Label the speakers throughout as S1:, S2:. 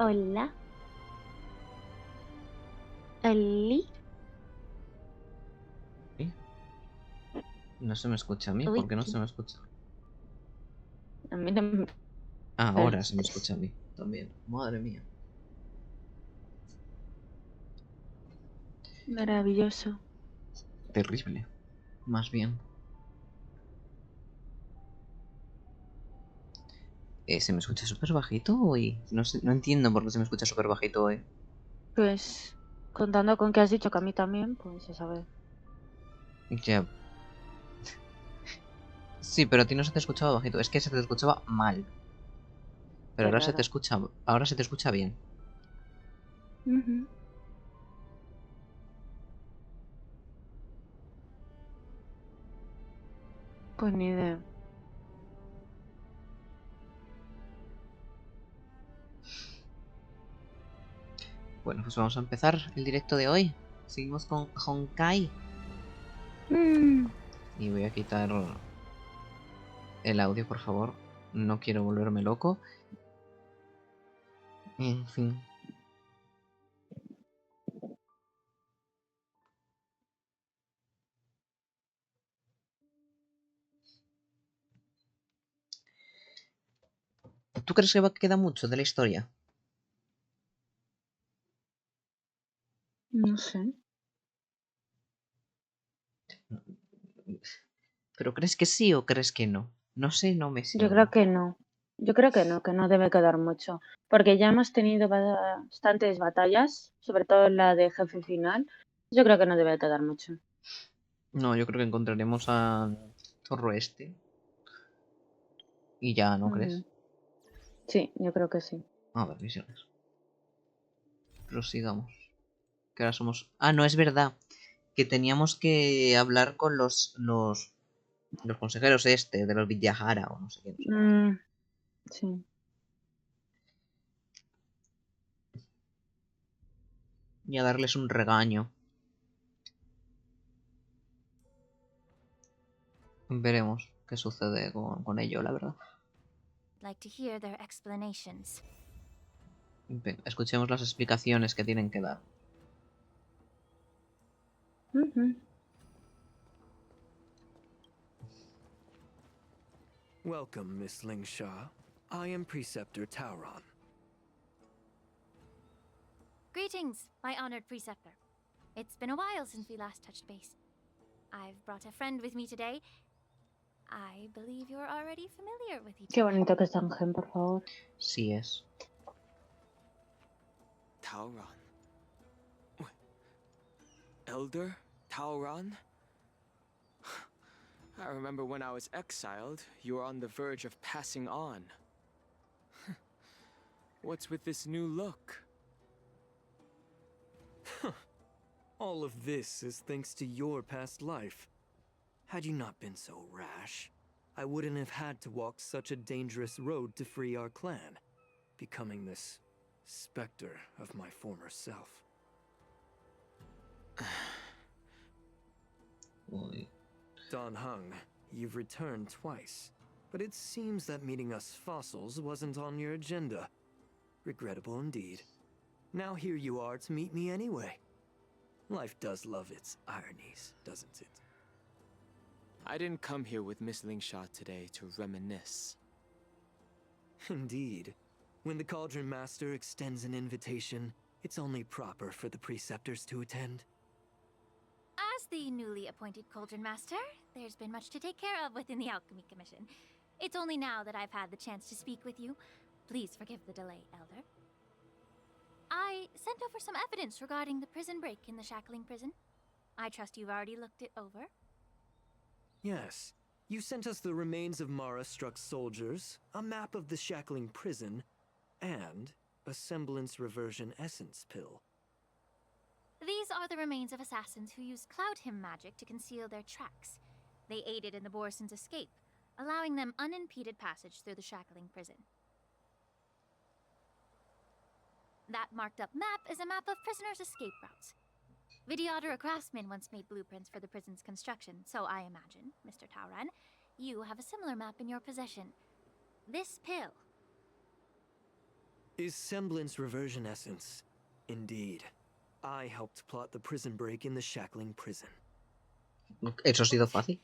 S1: Hola. Oli.
S2: ¿Sí? No se me escucha a mí.
S1: Uy,
S2: ¿Por qué no se me escucha?
S1: a mí no me...
S2: Ah, ahora se me escucha a mí también. Madre mía.
S1: Maravilloso.
S2: Terrible. Más bien. ¿Se me escucha súper bajito hoy? No sé, no entiendo por qué se me escucha súper bajito hoy.
S1: Pues, contando con que has dicho que a mí también, pues a saber.
S2: Ya. Sí, pero a ti no se te escuchaba bajito. Es que se te escuchaba mal. Pero
S1: Qué
S2: ahora se te
S1: raro.
S2: escucha. Ahora se te escucha bien.
S1: Ujú. Pues ni idea.
S2: Bueno, pues vamos a empezar el directo de hoy. Seguimos con Honkai.
S1: Mm,
S2: Y voy a quitar el audio, por favor. No quiero volverme loco. En fin. ¿Tú crees que queda mucho de la historia?
S1: no sé.
S2: ¿Pero crees que sí o crees que no? No sé, no me
S1: Yo creo
S2: siento.
S1: que no. Yo creo que no debe quedar mucho. Porque ya hemos tenido bastantes batallas, sobre todo la de jefe final. Yo creo que no debe quedar mucho.
S2: No, yo creo que encontraremos a Zorro este. Y ya, ¿no
S1: Ujú.
S2: crees?
S1: Sí, yo creo que sí.
S2: A ver, misiones. Prosigamos. Que ahora somos. Ah, no, es verdad. Que teníamos que hablar con los consejeros este, de los Vidyahara o no sé quién son.
S1: Mm, sí.
S2: Y a darles un regaño. Veremos qué sucede con ello, la verdad.
S3: Like to hear their explanations.
S2: Escuchemos las explicaciones que tienen que dar.
S1: Ujú.
S4: Welcome, Miss Lingshaw. I am Preceptor Tauron.
S3: Greetings, my honored preceptor. It's been a while since we last touched base. I've brought a friend with me today. I believe you're already familiar with each
S1: Qué
S3: other.
S1: bonito que está Ángel, por favor.
S2: Sí es.
S4: Tauron. Elder Tauron? I remember when I was exiled, you were on the verge of passing on. What's with this new look? All of this is thanks to your past life. Had you not been so rash, I wouldn't have had to walk such a dangerous road to free our clan, becoming this specter of my former self.
S2: Uy.
S4: Don Hung, you've returned twice, but it seems that meeting us fossils wasn't on your agenda. Regrettable indeed. Now here you are to meet me anyway. Life does love its ironies, doesn't it?
S5: I didn't come here with Miss Lingshaw today to reminisce.
S4: Indeed. When the Cauldron Master extends an invitation, it's only proper for the preceptors to attend.
S3: As the newly appointed Cauldron Master, there's been much to take care of within the Alchemy Commission. It's only now that I've had the chance to speak with you. Please forgive the delay, Elder. I sent over some evidence regarding the prison break in the Shackling prison. I trust you've already looked it over.
S4: Yes. You sent us the remains of Mara-struck soldiers, a map of the Shackling prison, and a semblance reversion essence pill.
S3: These are the remains of assassins who used Cloud Hymn magic to conceal their tracks. They aided in the Borisons' escape, allowing them unimpeded passage through the Shackling prison. That marked-up map is a map of prisoners' escape routes. Vidyadhara craftsmen once made blueprints for the prison's construction, so I imagine, Mr. Tauran, you have a similar map in your possession. This pill.
S4: Is semblance reversion essence? Indeed. I helped plot the prison break in the Shackling prison.
S2: Eso ha sido fácil.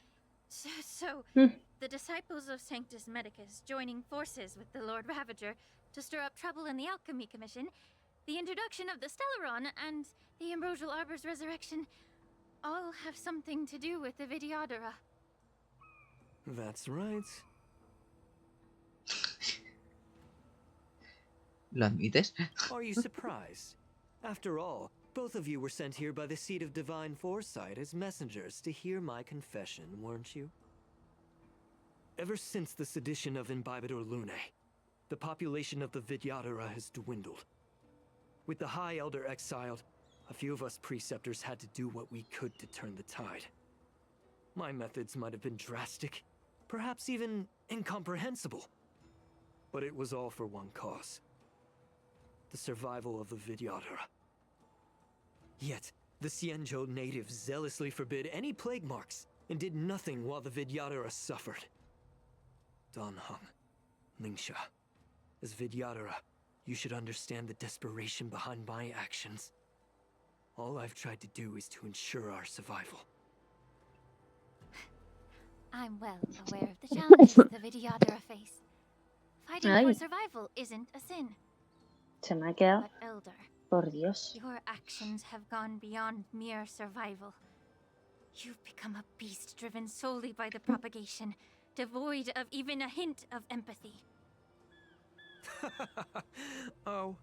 S3: So,
S1: Hmm.
S3: the disciples of Sanctus Medicus joining forces with the Lord Ravager to stir up trouble in the Alchemy Commission, the introduction of the Stellaron, and the Ambrosial Arbor's resurrection all have something to do with the Vidyadhara.
S4: That's right.
S2: ¿Lo admites?
S4: Are you surprised? After all, both of you were sent here by the seat of divine foresight as messengers to hear my confession, weren't you? Ever since the sedition of Imbibitor Lunae, the population of the Vidyadhara has dwindled. With the High Elder exiled, a few of us preceptors had to do what we could to turn the tide. My methods might have been drastic, perhaps even incomprehensible. But it was all for one cause: the survival of the Vidyadhara. Yet, the Xianzhou natives zealously forbid any plague marks and did nothing while the Vidyadhara suffered. Danheng, Lingsha, as Vidyadhara, you should understand the desperation behind my actions. All I've tried to do is to ensure our survival.
S3: I'm well aware of the challenges the Vidyadhara face. Fighting for
S1: Ay.
S3: survival isn't a sin.
S1: Se me ha quedado.
S3: But Elder,
S1: Por Dios.
S3: your actions have gone beyond mere survival. You've become a beast driven solely by the propagation, devoid of even a hint of empathy.
S4: Oh.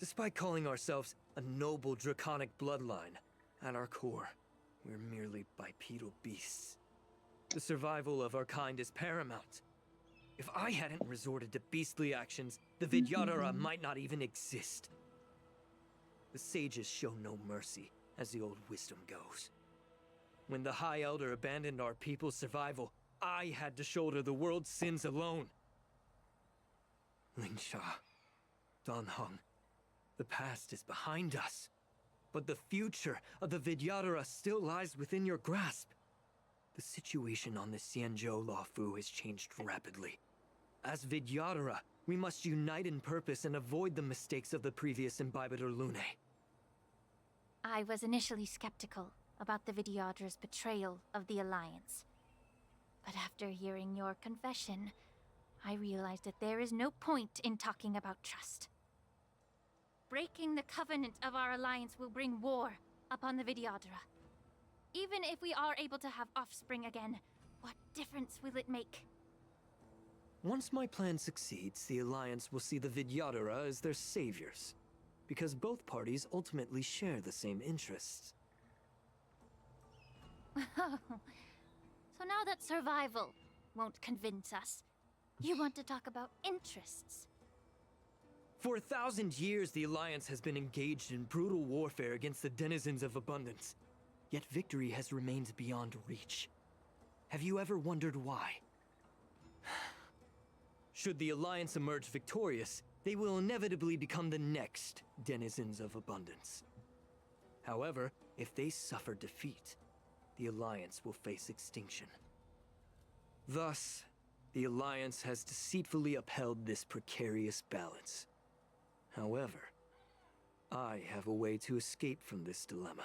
S4: Despite calling ourselves a noble draconic bloodline, at our core, we're merely bipedal beasts. The survival of our kind is paramount. If I hadn't resorted to beastly actions, the Vidyadhara might not even exist. The sages show no mercy, as the old wisdom goes. When the High Elder abandoned our people's survival, I had to shoulder the world's sins alone. Lingsha, Danheng, the past is behind us, but the future of the Vidyadhara still lies within your grasp. The situation on the Xianzhou Luofu has changed rapidly. As Vidyadhara, we must unite in purpose and avoid the mistakes of the previous Imbibitor Lunae.
S3: I was initially skeptical about the Vidyadhara's betrayal of the Alliance. But after hearing your confession, I realized that there is no point in talking about trust. Breaking the covenant of our alliance will bring war upon the Vidyadhara. Even if we are able to have offspring again, what difference will it make?
S4: Once my plan succeeds, the Alliance will see the Vidyadhara as their saviors, because both parties ultimately share the same interests.
S3: So now that survival won't convince us, you want to talk about interests?
S4: For 1,000 years, the Alliance has been engaged in brutal warfare against the denizens of abundance. Yet victory has remained beyond reach. Have you ever wondered why? Should the Alliance emerge victorious, they will inevitably become the next denizens of abundance. However, if they suffer defeat, the Alliance will face extinction. Thus, the Alliance has deceitfully upheld this precarious balance. However, I have a way to escape from this dilemma.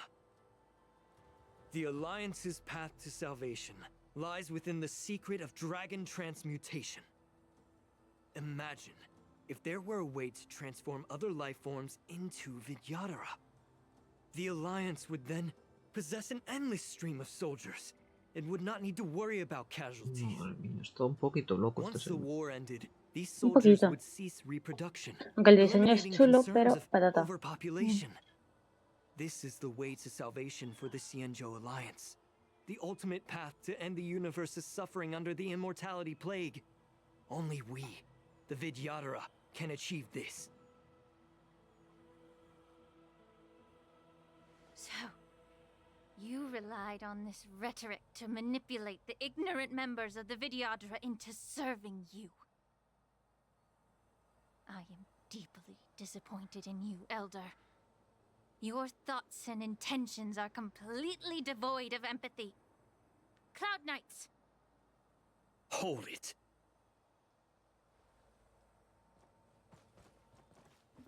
S4: The Alliance's path to salvation lies within the secret of dragon transmutation. Imagine if there were a way to transform other life forms into Vidyadhara. The Alliance would then possess an endless stream of soldiers and would not need to worry about casualties.
S2: Madre mía, está un poquito loco este
S4: Once the
S2: señor.
S4: war ended, these
S1: Un
S4: soldiers
S1: poquito.
S4: would cease reproduction,
S1: Aunque el diseño es
S4: eliminating
S1: chulo,
S4: concerns
S1: pero
S4: of
S1: patata.
S4: overpopulation. This is the way to salvation for the Xianzhou Alliance. The ultimate path to end the universe's suffering under the immortality plague. Only we, the Vidyadhara, can achieve this.
S3: So, you relied on this rhetoric to manipulate the ignorant members of the Vidyadhara into serving you. I am deeply disappointed in you, Elder. Your thoughts and intentions are completely devoid of empathy. Cloud Knights!
S4: Hold it.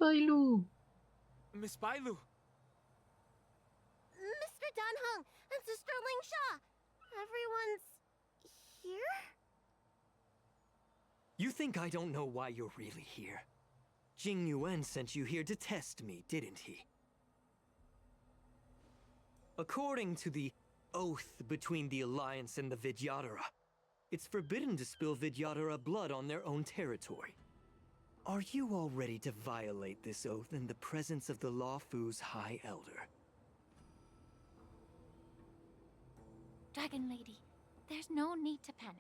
S2: Bailu.
S5: Miss Bailu.
S3: Mr. Dunhung and Sister Lingsha, everyone's here?
S4: You think I don't know why you're really here? Jing Yuan sent you here to test me, didn't he? According to the oath between the Alliance and the Vidyadhara, it's forbidden to spill Vidyadhara blood on their own territory. Are you all ready to violate this oath in the presence of the Lawfu's High Elder?
S3: Dragon Lady, there's no need to panic.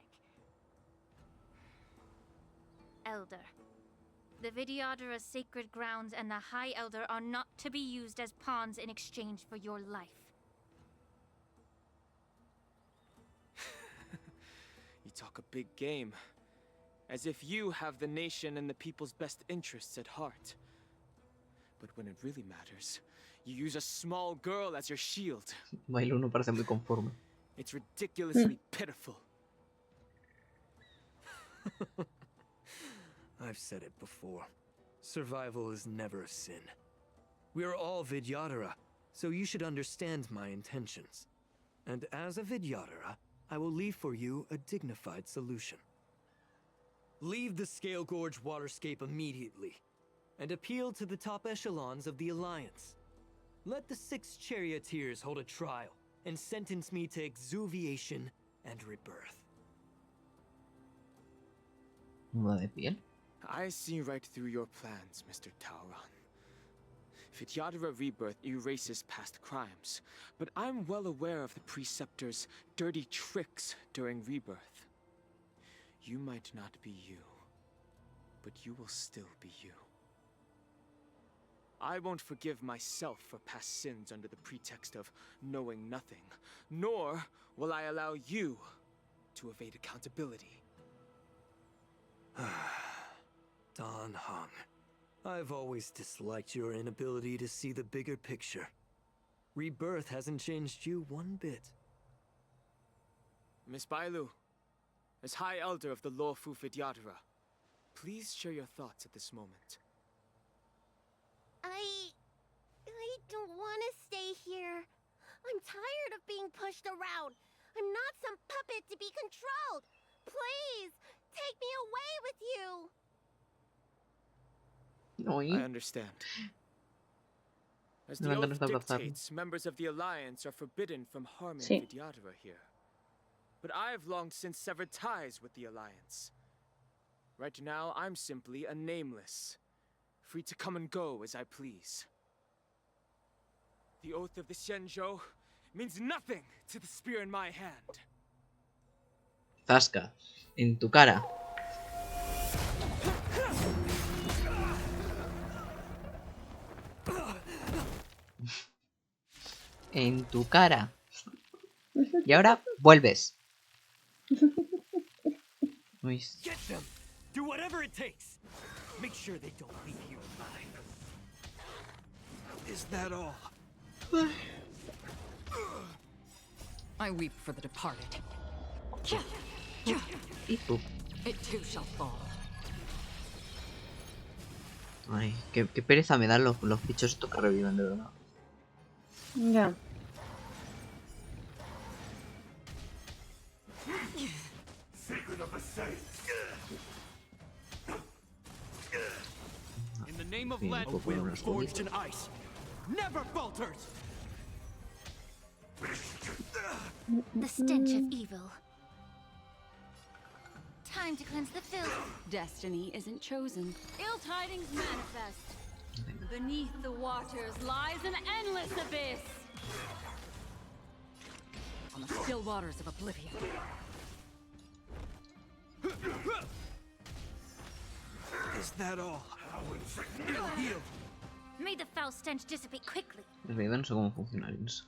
S3: Elder, the Vidyadhara's sacred grounds and the High Elder are not to be used as pawns in exchange for your life.
S5: You talk a big game. As if you have the nation and the people's best interests at heart. But when it really matters, you use a small girl as your shield.
S2: Bailu no parece muy conforme.
S5: It's ridiculously pitiful.
S4: I've said it before. Survival is never a sin. We're all Vidyadhara, so you should understand my intentions. And as a Vidyadhara, I will leave for you a dignified solution. Leave the Scale Gorge waterscape immediately, and appeal to the top echelons of the Alliance. Let the 6 charioteers hold a trial, and sentence me to exuviation and rebirth.
S2: Muda de piel.
S5: I see right through your plans, Mr. Tauron. Vidyadhara rebirth erases past crimes, but I'm well aware of the Preceptor's dirty tricks during rebirth. You might not be you, but you will still be you. I won't forgive myself for past sins under the pretext of knowing nothing, nor will I allow you to evade accountability.
S4: Dan Heng, I've always disliked your inability to see the bigger picture. Rebirth hasn't changed you one bit.
S5: Miss Bailu, as High Elder of the Lawfu Vidyadhara, please share your thoughts at this moment.
S3: I don't want to stay here. I'm tired of being pushed around. I'm not some puppet to be controlled. Please, take me away with you.
S5: I understand. As the
S2: No, no
S5: oath
S2: está abrazado.
S5: dictates, members of the Alliance are forbidden from harming
S1: Sí.
S5: Vidyadhara here. But I've long since severed ties with the Alliance. Right now, I'm simply a nameless, free to come and go as I please. The oath of the Xianzhou means nothing to the spear in my hand.
S2: Zasca. En tu cara. En tu cara. Y ahora vuelves. Uy,
S4: Get them! Do whatever it takes! Make sure they don't leave you alive. Is that all?
S6: I weep for the departed.
S2: y pu.
S6: It too shall fall.
S2: Ay, qué pereza me dan los bichos estos que reviven, de verdad.
S1: Ya.
S4: In the name of
S2: Sí,
S4: lead,
S2: puedo poner unas
S4: forged in
S2: cositas.
S4: ice, never falters!
S3: The stench of evil. Time to cleanse the filth.
S6: Destiny isn't chosen. Ill tidings manifest. Beneath the waters lies an endless abyss. On the still waters of oblivion.
S4: Is that all? It'll heal.
S3: May the foul stench dissipate quickly.
S2: En realidad no sé cómo funciona eso.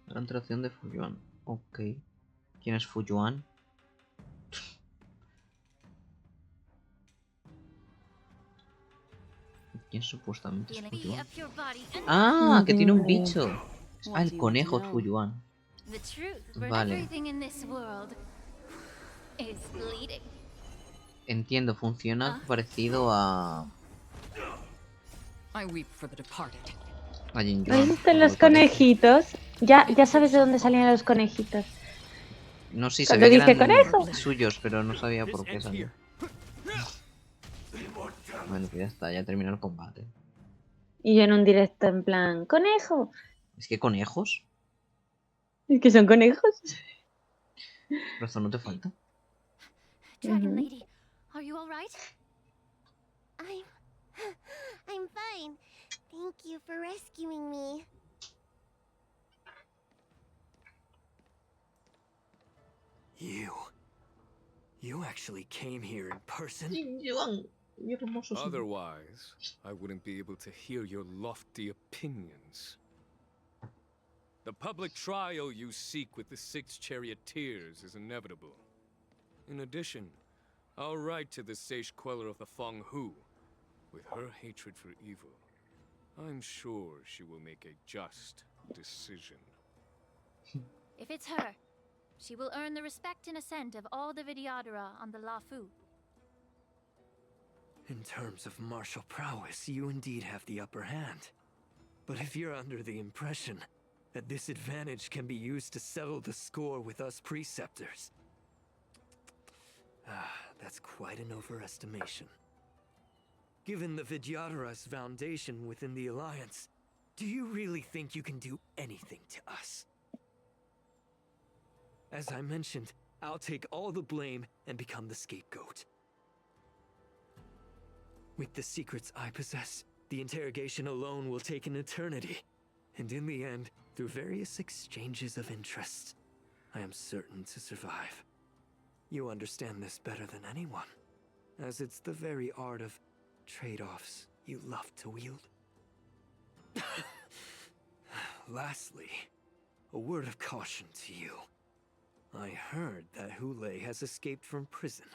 S2: La interacción de Fuyuan. Ok. ¿Quién es Fuyuan? ¿Quién supuestamente es
S3: Be
S2: Fuyuan?
S3: of your body and
S2: ¡Ah! Que tiene un
S1: Mm.
S2: bicho.
S6: What
S2: Ah,
S6: do
S2: el
S6: you
S2: conejo
S6: want
S2: es
S6: to know?
S2: Fuyuan.
S3: the truth. But
S2: Vale.
S3: everything in this world is bleeding.
S2: Entiendo, funciona parecido a...
S6: I weep for the departed.
S2: A Jin
S1: ¿Has
S2: Yuan,
S1: visto
S2: por lo
S1: los
S2: que parece.
S1: conejitos? Ya
S2: Sí.
S1: sabes de dónde salían los conejitos.
S2: No, sí,
S1: ¿Sabes de dónde salían los conejitos?
S2: sabía
S1: Cuando
S2: que
S1: dije
S2: eran
S1: conejo.
S2: suyos, pero no sabía
S5: This
S2: por qué
S5: ends
S2: salían.
S5: here.
S2: Bueno, pues ya está, ya terminó el combate.
S1: Y yo en un directo en plan, conejo.
S2: Es que conejos,
S1: Es que son conejos.
S2: razón no te falta.
S3: Dragon
S1: Ujú.
S3: Lady, are you alright?
S7: I'm fine. Thank you for rescuing me.
S4: You actually came here in person?
S2: Jin Yuan, mi hermoso señor.
S8: Otherwise, I wouldn't be able to hear your lofty opinions. The public trial you seek with the 6 charioteers is inevitable. In addition, I'll write to the sage queller of the Feng Hu. With her hatred for evil, I'm sure she will make a just decision.
S3: If it's her, she will earn the respect and assent of all the Vidyadhara on the Lafu.
S4: In terms of martial prowess, you indeed have the upper hand. But if you're under the impression that this advantage can be used to settle the score with us preceptors, that's quite an overestimation. Given the Vidyadhara's foundation within the Alliance, do you really think you can do anything to us? As I mentioned, I'll take all the blame and become the scapegoat. With the secrets I possess, the interrogation alone will take an eternity. And in the end, through various exchanges of interest, I am certain to survive. You understand this better than anyone, as it's the very art of trade-offs you love to wield. Lastly, a word of caution to you. I heard that Hule has escaped from prison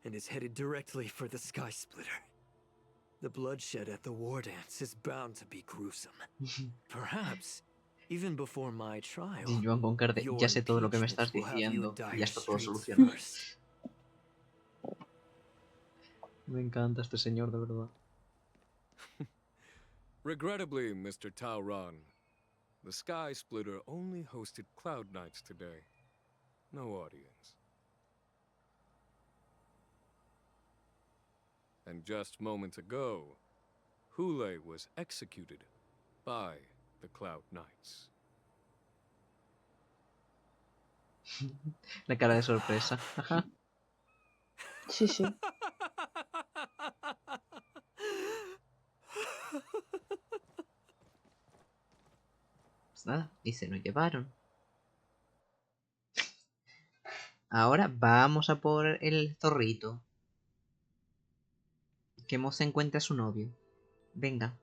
S4: and is headed directly for the Sky Splitter. The bloodshed at the war dance is bound to be gruesome. Perhaps, even before my trial,
S2: Jin Yuan con cara de,
S4: your
S2: ya sé todo lo que me
S4: impeachment
S2: estás
S4: will have you in
S2: diciendo y ya
S4: dire
S2: está todo
S4: straits
S2: solucionado.
S4: first.
S2: Me encanta este señor, de verdad.
S8: Regrettably, Mr. Taoran, the Sky Splitter only hosted Cloud Knights today. No audience. And just moments ago, Hule was executed by the Cloud Knights.
S2: La cara de sorpresa. Ajá.
S1: Sí, sí.
S2: Pues nada, y se lo llevaron. Ahora vamos a por el zorrito. Que Mo se encuentre a su novio. Venga.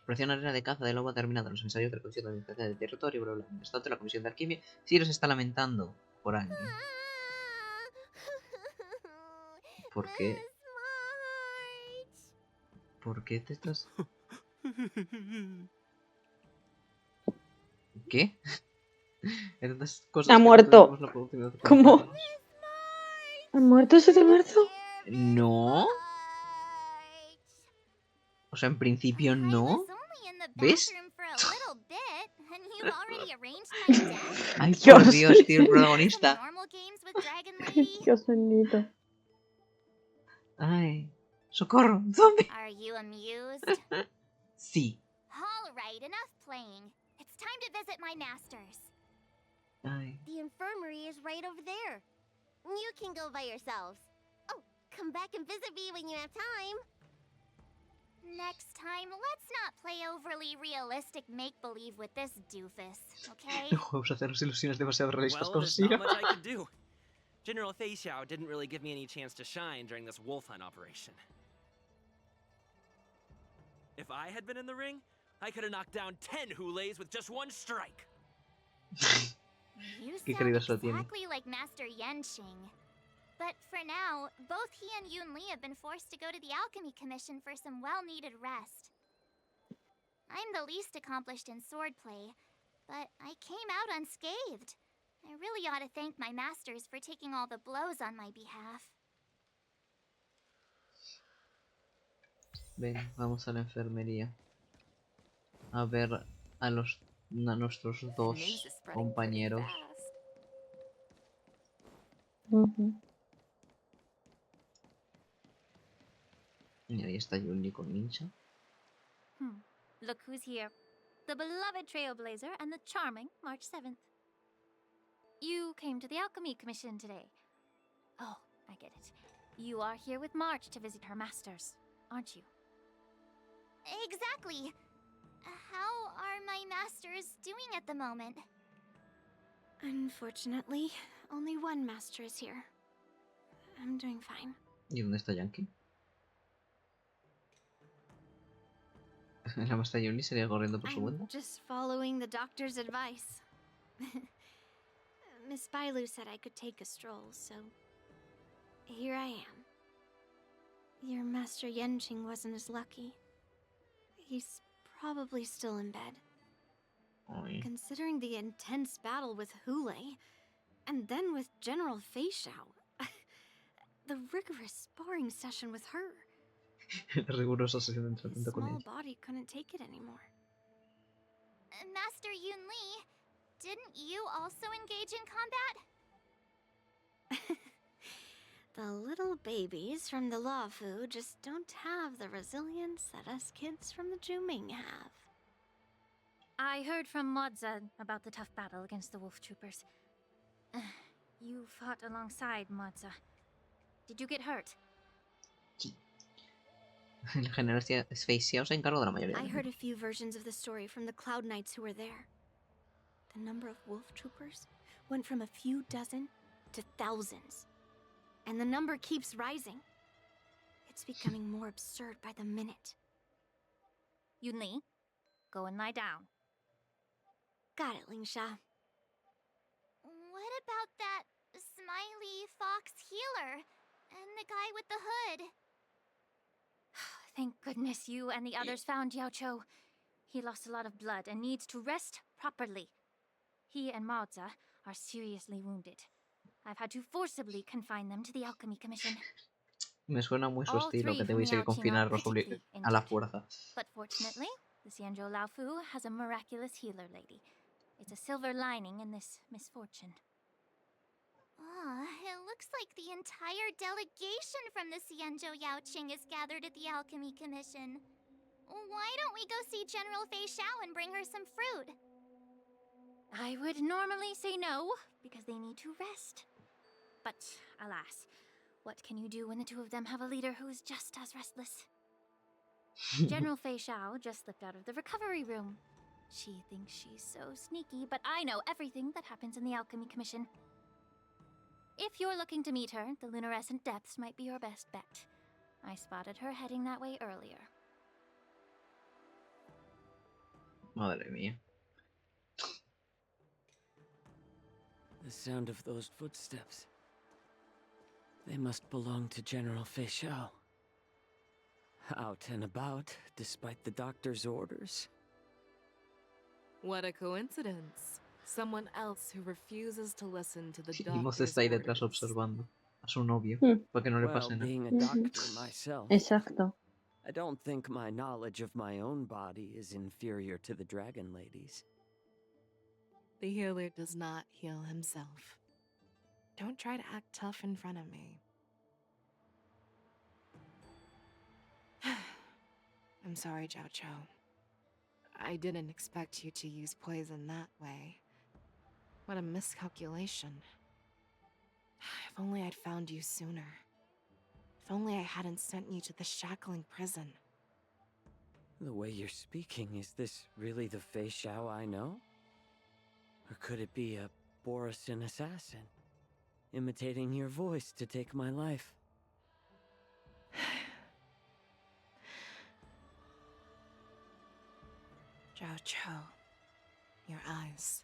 S2: Operación arena de caza del lobo ha terminado. Los ensayos de la Comisión de Administración del Territorio, bla bla bla. Mientras tanto, la Comisión de Alquimia sí se está lamentando por alguien. ¿Por qué? ¿Por qué te estás...? ¿Qué? Estas cosas
S1: Ha
S2: que
S1: muerto.
S2: tuvimos la oportunidad de
S1: ¿Cómo?
S2: contarnos.
S1: ¿Ha muerto ese de marzo?
S2: No. O sea, en principio no. ¿Ves? Ay, por
S1: Dios.
S2: Dios, tío, el protagonista.
S1: Dios bendito.
S2: Ay. ¡Socorro! ¡Zombie!
S7: Are you amused?
S2: Sí.
S7: All right, enough playing. It's time to visit my masters.
S2: Ay.
S7: The infirmary is right over there. You can go by yourselves. Oh, come back and visit me when you have time.
S3: Next time, let's not play overly realistic make-believe with this doofus, okay?
S2: No vamos a hacer ilusiones demasiado realistas
S9: Well,
S2: con
S9: there's
S2: Sira.
S9: not much I could do. General Fei Xiao didn't really give me any chance to shine during this wolf hunt operation. If I had been in the ring, I could have knocked down 10 Huleis with just one strike.
S3: You
S2: Qué
S3: sound
S2: querido se lo tiene.
S3: exactly like Master Yenqing. But for now, both he and Yun Li have been forced to go to the Alchemy Commission for some well-needed rest.
S7: I'm the least accomplished in swordplay, but I came out unscathed. I really ought to thank my masters for taking all the blows on my behalf.
S2: Ven, vamos a la enfermería. A ver a nuestros
S6: News
S2: dos
S6: is spreading pretty
S2: compañeros.
S6: fast.
S2: Y ahí está Yuli con Ninja.
S3: Look who's here. The beloved Trailblazer and the charming March 7th. You came to the Alchemy Commission today. Oh, I get it. You are here with March to visit her masters, aren't you?
S7: Exactly. How are my masters doing at the moment?
S10: Unfortunately, only one master is here. I'm doing fine.
S2: ¿Y dónde está Yankee? La maestra Yuli sería corriendo por su
S10: I'm
S2: cuenta.
S10: just following the doctor's advice. Miss Bailu said I could take a stroll, so here I am. Your master Yenching wasn't as lucky. He's probably still in bed.
S2: Ay.
S10: Considering the intense battle with Hule, and then with General Feixiao, the rigorous sparring session with her.
S2: Rigurosa sesión de
S10: His
S2: entrenamiento con
S10: small
S2: ella.
S10: body couldn't take it anymore.
S7: Master Yun Li, didn't you also engage in combat?
S10: The little babies from the Luofu just don't have the resilience that us kids from the Juming have.
S3: I heard from Modza about the tough battle against the wolf troopers. You fought alongside Modza. Did you get hurt?
S2: El general Feixiao se encargó de la mayoría.
S10: I heard a few versions of the story from the Cloud Knights who were there. The number of wolf troopers went from a few dozen to thousands. And the number keeps rising. It's becoming more absurd by the minute.
S3: Yun Li, go and lie down.
S10: Got it, Lingsha.
S7: What about that smiley fox healer and the guy with the hood?
S3: Thank goodness you and the others found Yao Cho. He lost a lot of blood and needs to rest properly. He and Maoza are seriously wounded. I've had to forcibly confine them to the Alchemy Commission.
S2: Me suena muy su
S3: All
S2: estilo,
S3: three
S2: que
S3: from
S2: tuviese
S3: Yao
S2: que
S3: Qing are
S2: confinarlos
S3: critically
S2: a la
S3: injured.
S2: fuerza.
S3: But fortunately, the Xianzhou Laofu has a miraculous healer lady. It's a silver lining in this misfortune.
S7: It looks like the entire delegation from the Xianzhou Yaoqing is gathered at the Alchemy Commission. Why don't we go see General Feixiao and bring her some fruit?
S3: I would normally say no, because they need to rest. But, alas, what can you do when the two of them have a leader who is just as restless? General Feixiao just slipped out of the recovery room. She thinks she's so sneaky, but I know everything that happens in the Alchemy Commission. If you're looking to meet her, the luminescent depths might be your best bet. I spotted her heading that way earlier.
S2: Madre mía.
S4: The sound of those footsteps. They must belong to General Feixiao. Out and about, despite the doctor's orders.
S11: What a coincidence. Someone else who refuses to listen to the
S2: Y Moz
S11: doctor's
S2: está ahí detrás
S11: orders.
S2: observando a su novio,
S1: Hmm.
S2: para que no le
S4: Well,
S2: pase nada.
S4: being a doctor myself,
S1: Exacto.
S4: I don't think my knowledge of my own body is inferior to the Dragon Lady's.
S11: The healer does not heal himself. Don't try to act tough in front of me. I'm sorry, Jiao Cho. I didn't expect you to use poison that way. What a miscalculation. If only I'd found you sooner. If only I hadn't sent you to the shackling prison.
S4: The way you're speaking, is this really the Feixiao I know? Or could it be a Borisin assassin, imitating your voice to take my life?
S11: Jiao Cho, your eyes.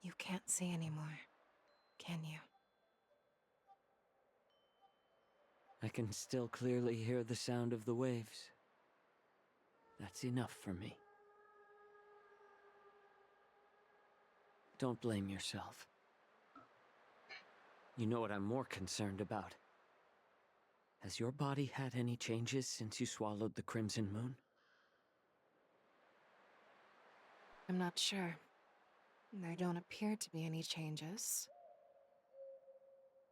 S11: You can't see anymore, can you?
S4: I can still clearly hear the sound of the waves. That's enough for me. Don't blame yourself. You know what I'm more concerned about? Has your body had any changes since you swallowed the Crimson Moon?
S11: I'm not sure. There don't appear to be any changes.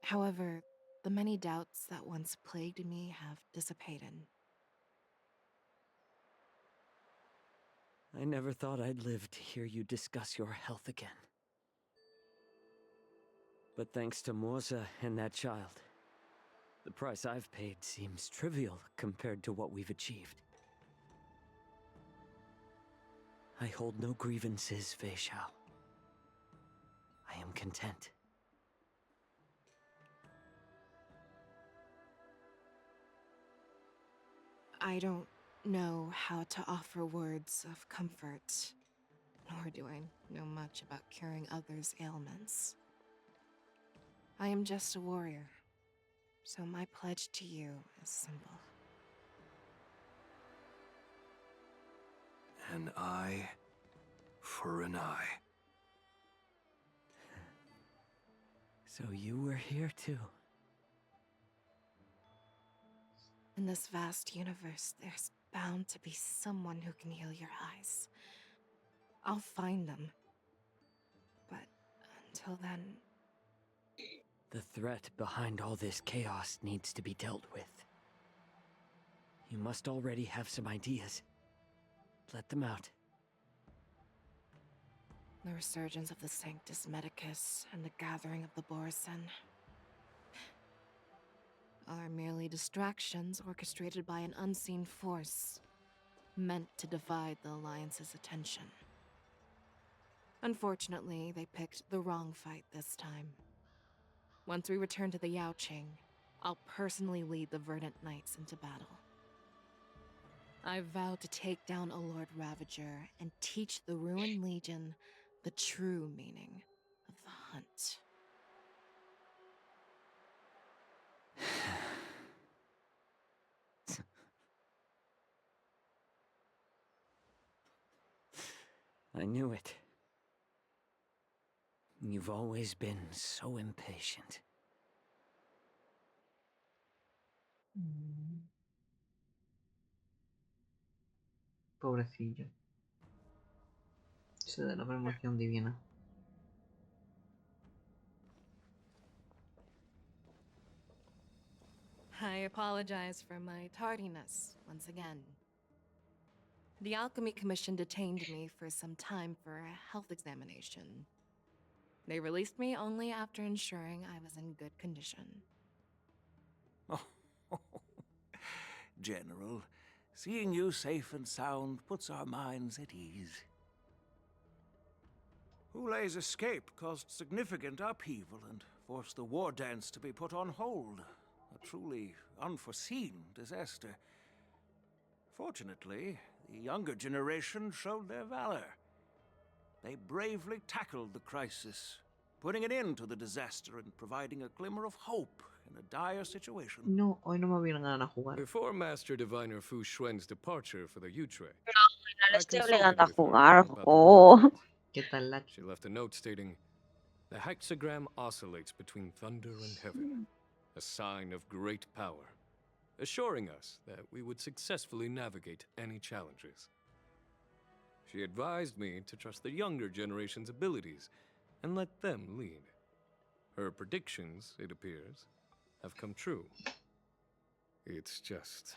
S11: However, the many doubts that once plagued me have dissipated.
S4: I never thought I'd live to hear you discuss your health again. But thanks to Morza and that child, the price I've paid seems trivial compared to what we've achieved. I hold no grievances, Fei Xiao. I am content.
S11: I don't know how to offer words of comfort, nor do I know much about curing others' ailments. I am just a warrior, so my pledge to you is simple.
S12: An eye for an eye.
S4: So you were here too.
S11: In this vast universe, there's bound to be someone who can heal your eyes. I'll find them. But until then...
S4: The threat behind all this chaos needs to be dealt with. You must already have some ideas. Let them out.
S11: The resurgence of the Sanctus Medicus and the gathering of the Borison are merely distractions orchestrated by an unseen force, meant to divide the Alliance's attention. Unfortunately, they picked the wrong fight this time. Once we return to the Yaoqing, I'll personally lead the Verdant Knights into battle. I vow to take down a Lord Ravager and teach the Ruined Legion the true meaning of the hunt.
S4: I knew it. You've always been so impatient.
S2: Pobrecillo. Se da la promoción divina.
S11: I apologize for my tardiness once again. The Alchemy Commission detained me for some time for a health examination. They released me only after ensuring I was in good condition.
S12: Oh, General, seeing you safe and sound puts our minds at ease. Hulei's escape caused significant upheaval and forced the war dance to be put on hold. A truly unforeseen disaster. Fortunately, the younger generation showed their valor. They bravely tackled the crisis, putting an end to the disaster and providing a glimmer of hope in a dire situation.
S2: No, hoy no me hubieran a jugar.
S8: Before Master Diviner Fu Xuan's departure for the Yutre,
S1: No le
S8: I
S1: estoy
S8: consulted
S1: obligando a
S8: with her
S1: jugar.
S8: about the
S1: Oh.
S8: war.
S2: ¿Qué tal la?
S8: She left a note stating, "The hexagram oscillates between thunder and heaven, a sign of great power, assuring us that we would successfully navigate any challenges." She advised me to trust the younger generation's abilities and let them lead. Her predictions, it appears, have come true. It's just...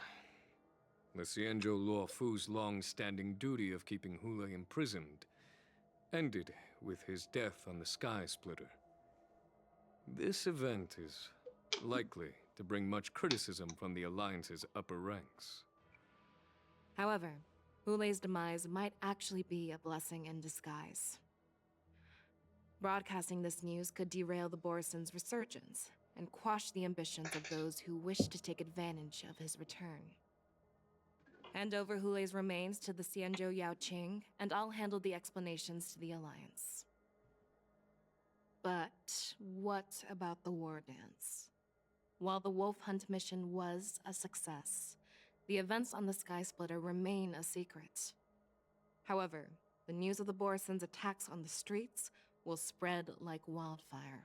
S8: the Xianzhou Luo Fu's long-standing duty of keeping Hulei imprisoned ended with his death on the Sky Splitter. This event is likely to bring much criticism from the Alliance's upper ranks.
S11: However, Hulei's demise might actually be a blessing in disguise. Broadcasting this news could derail the Borison's resurgence and quash the ambitions of those who wish to take advantage of his return. Hand over Hulei's remains to the Xianzhou Yaoqing, and I'll handle the explanations to the Alliance. But what about the war dance? While the Wolf Hunt mission was a success, The events on the Sky Splitter remain a secret. However, the news of the Borison's attacks on the streets will spread like wildfire.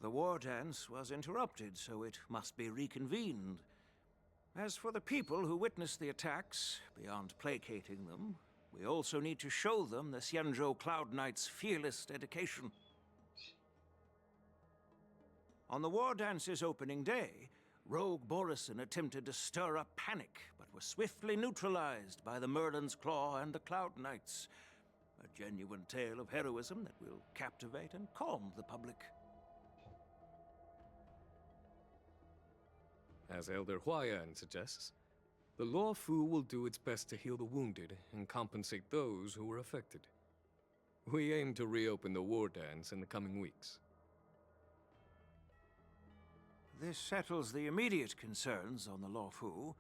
S12: The war dance was interrupted, so it must be reconvened. As for the people who witnessed the attacks, beyond placating them, we also need to show them the Xianzhou Cloud Knight's fearless dedication. On the war dance's opening day, Rogue Borison attempted to stir up panic, but was swiftly neutralized by the Merlin's Claw and the Cloud Knights. A genuine tale of heroism that will captivate and calm the public.
S8: As Elder Huayan suggests, the Law Fu will do its best to heal the wounded and compensate those who were affected. We aim to reopen the war dance in the coming weeks.
S12: This settles the immediate concerns on the Law Fu,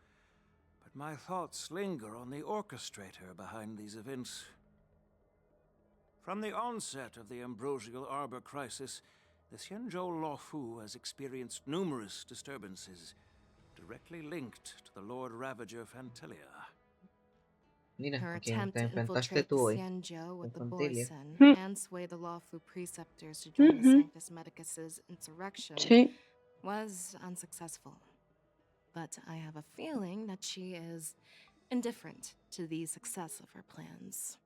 S12: but my thoughts linger on the orchestrator behind these events. From the onset of the Ambrosial Arbor crisis, the Xianzhou Law Fu has experienced numerous disturbances, directly linked to the Lord Ravager Fantelia.
S2: Mira,
S11: Her
S2: ¿con quién
S11: attempt
S2: te
S11: to
S2: enfrentaste
S11: infiltrate the
S2: tú hoy?
S11: Xianzhou with the
S2: Con Fantelia.
S11: Borison and sway the Lawfu preceptors to join the Sanctus Medicus's insurrection
S1: Sí.
S11: was unsuccessful. But I have a feeling that she is indifferent to the success of her plans.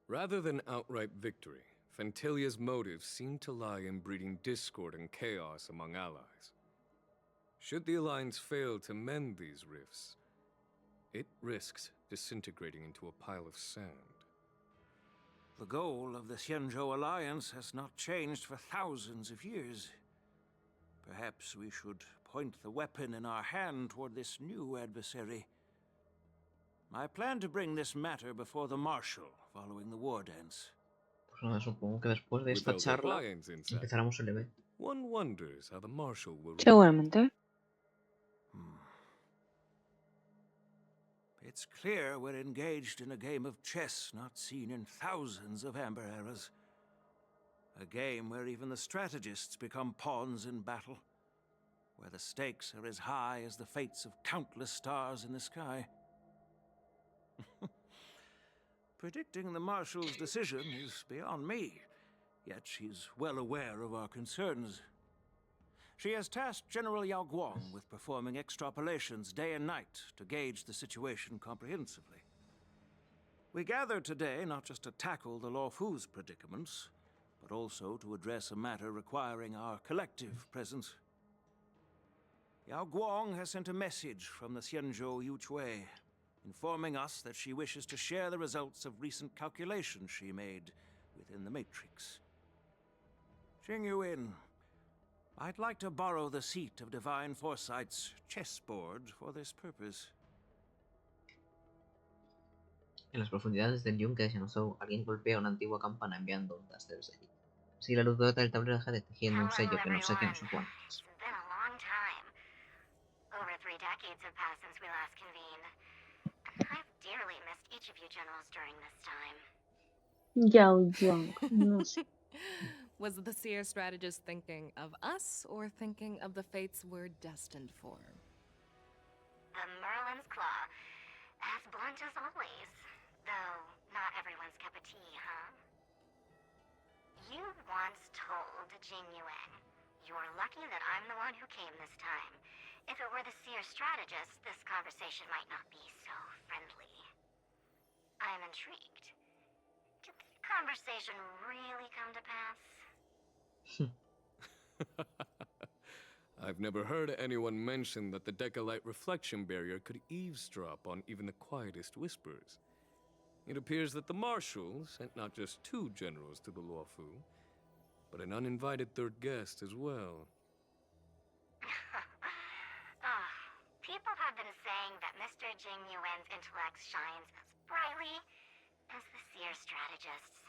S8: Rather than outright victory, Fantelia's motives seem to lie in breeding discord and chaos among allies. Should the Alliance fail to mend these rifts, it risks disintegrating into a pile of sand.
S12: The goal of the Xianzhou Alliance has not changed for thousands of years. Perhaps we should point the weapon in our hand toward this new adversary. I plan to bring this matter before the Marshal following the war dance.
S2: Pues nada, supongo que después de
S8: With
S2: esta
S8: Elder
S2: charla
S8: Huayan's insight,
S2: empezaremos el evento.
S8: one wonders how the Marshal will react.
S1: Seguramente.
S12: It's clear we're engaged in a game of chess not seen in thousands of Amber eras. A game where even the strategists become pawns in battle, where the stakes are as high as the fates of countless stars in the sky. Predicting the Marshal's decision is beyond me, yet she's well aware of our concerns. She has tasked General Yao Guang with performing extrapolations day and night to gauge the situation comprehensively. We gathered today not just to tackle the Law Fu's predicaments, but also to address a matter requiring our collective presence. Yao Guang has sent a message from the Xianzhou Yuchui, informing us that she wishes to share the results of recent calculations she made within the Matrix. Jing Yuan, I'd like to borrow the seat of Divine Foresight's chessboard for this purpose.
S2: En las profundidades del yunque de Xianzhou, alguien golpea una antigua campana enviando ondas desde allí. Así la luz dorada del tablero deja de tejiendo un sello que no sé qué, no sé cuánto.
S13: It's been a long time. Over 3 decades have passed since we last convened. I've dearly missed each of you generals during this time.
S1: Yao Yang. No sé.
S11: Was the seer strategist thinking of us or thinking of the fates we're destined for?
S13: The Merlin's Claw. As blunt as always. Though, not everyone's cup of tea, huh? You once told Jing Yuan, "You're lucky that I'm the one who came this time. If it were the seer strategist, this conversation might not be so friendly." I'm intrigued. Did the conversation really come to pass?
S8: I've never heard anyone mention that the Decalite reflection barrier could eavesdrop on even the quietest whispers. It appears that the Marshal sent not just 2 generals to the Law Fu, but an uninvited 3rd guest as well.
S13: People have been saying that Mr. Jing Yuan's intellect shines as brightly as the seer strategist's.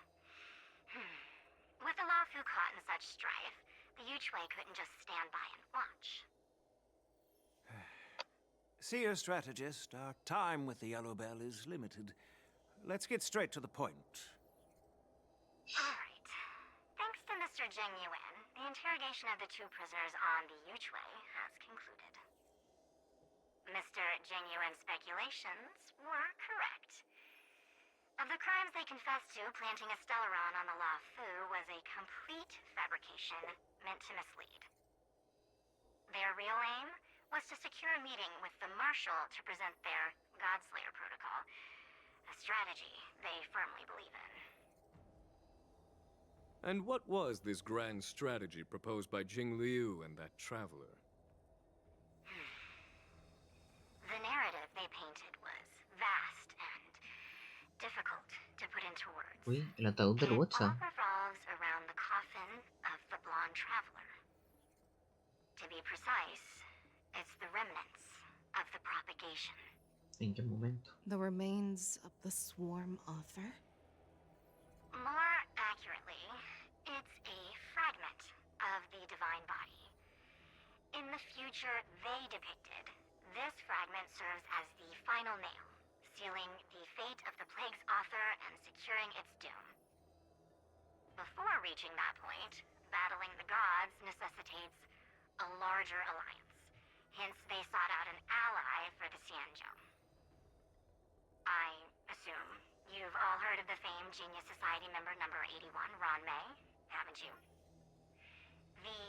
S13: With the Law Fu caught in such strife, the Yuchui couldn't just stand by and watch.
S12: Seer strategist, our time with the Yellow Bell is limited. Let's get straight to the point.
S13: Alright. Thanks to Mr. Jing Yuan, the interrogation of the 2 prisoners on the Yuchui has concluded. Mr. Genuine Speculations were correct. Of the crimes they confessed to, planting a Stellaron on the Lafu was a complete fabrication meant to mislead. Their real aim was to secure a meeting with the Marshal to present their Godslayer protocol, a strategy they firmly believe in.
S8: And what was this grand strategy proposed by Jing Liu and that traveler?
S13: The narrative they painted was vast and difficult to put into words.
S2: Uy, el ataúd del
S13: It all
S2: WhatsApp.
S13: revolves around the coffin of the blonde traveler. To be precise, it's the remnants of the propagation.
S2: ¿En qué momento?
S11: The remains of the swarm author?
S13: More accurately, it's a fragment of the divine body. In the future they depicted, this fragment serves as the final nail, sealing the fate of the plague's author and securing its doom. Before reaching that point, battling the gods necessitates a larger alliance. Hence, they sought out an ally for the Xianzhou. I assume you've all heard of the famed Genius Society member number 81, Ron May, haven't you? The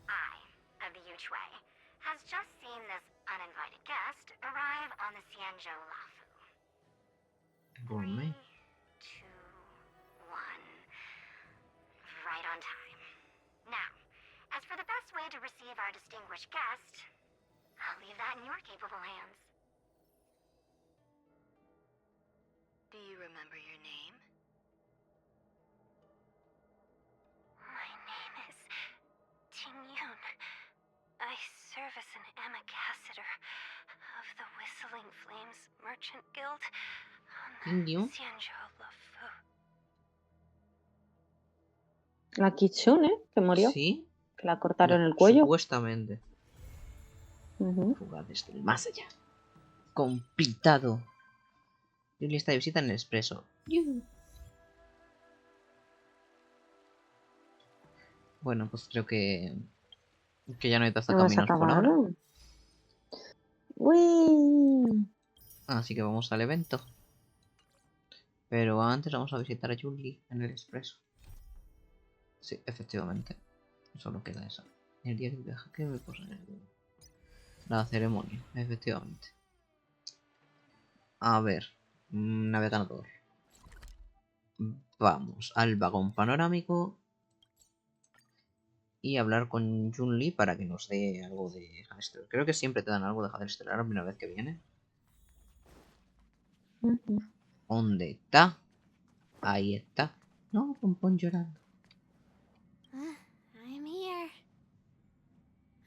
S13: Eye of the Yuchui has just seen this uninvited guest arrive on the Xianzhou Lafu.
S2: Ron May.
S13: 2, 1. Right on time. Now, as for the best way to receive our distinguished guest, I'll leave that in your capable hands.
S10: Do you remember your name?
S14: My name is Tingyun. I serve as an ambassador of the Whistling Flames Merchant Guild on
S2: Tingyun.
S14: Xianzhou Lafu.
S1: La Kitsune, que murió.
S2: Sí.
S1: Que la cortaron el cuello.
S2: Supuestamente. Fuga desde el más allá. Completado. Y lista de visita en el expreso. Bueno, pues creo que ya no hay tantos caminos por ahora.
S1: ¡Uy!
S2: Así que vamos al evento. Pero antes vamos a visitar a Julie en el expreso. Sí, efectivamente. Solo queda eso. El día del viaje, ¿qué me pasa en el día? La ceremonia, efectivamente. A ver, navegador. Vamos al vagón panorámico y hablar con Junli para que nos dé algo de jade estelar. Creo que siempre te dan algo de jade estelar la primera vez que viene. ¿Dónde está? Ahí está. No, Pompón llorando.
S7: I'm here.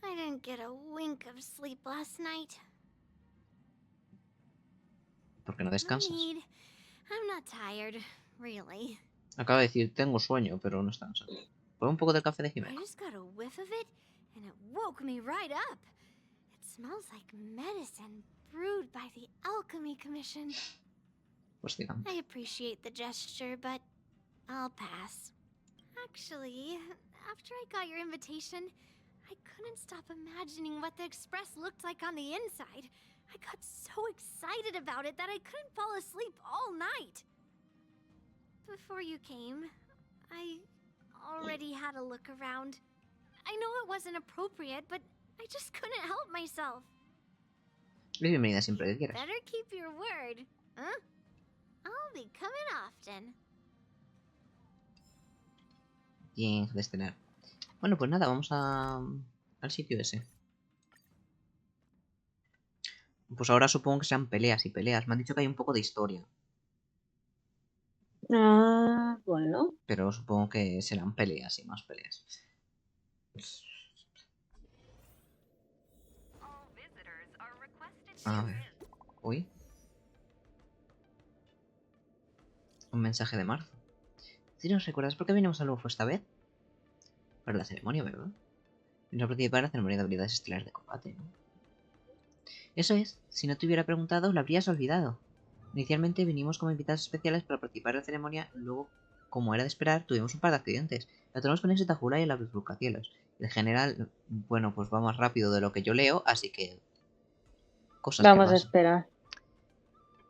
S7: I didn't get a wink of sleep last night.
S2: ¿Por qué no descansas?
S7: I'm not tired, really.
S2: Acaba de decir, tengo sueño, pero no está cansado. Pon un poco de café de
S7: I
S2: Jimena.
S7: just got a whiff of it, and it woke me right up. It smells like medicine brewed by the Alchemy Commission.
S2: Pues digamos.
S7: I appreciate the gesture, but I'll pass. Actually, after I got your invitation, I couldn't stop imagining what the Express looked like on the inside. I got so excited about it that I couldn't fall asleep all night. Before you came, I already had a look around. I know it wasn't appropriate, but I just couldn't help myself.
S2: Bienvenida siempre que quieras.
S7: Better keep your word, huh? I'll be coming often.
S2: Bien, jade estelar. Bueno, pues nada, vamos al sitio ese. Pues ahora supongo que sean peleas y peleas. Me han dicho que hay un poco de historia.
S1: Ah, bueno.
S2: Pero supongo que serán peleas y más peleas. A ver. Uy. Un mensaje de marzo. Si nos recuerdas por qué vinimos al UFO esta vez? Para la ceremonia, ¿verdad? Vino a participar en la ceremonia de habilidades estelares de combate, ¿no? Eso es. Si no te hubiera preguntado, lo habrías olvidado. Inicialmente vinimos como invitados especiales para participar en la ceremonia. Luego, como era de esperar, tuvimos un par de accidentes. La tenemos con éxito a Jura y a la Bifurcacielos. El general, bueno, pues va más rápido de lo que yo leo, así que... cosas
S1: Vamos
S2: que
S1: a
S2: pasan.
S1: esperar.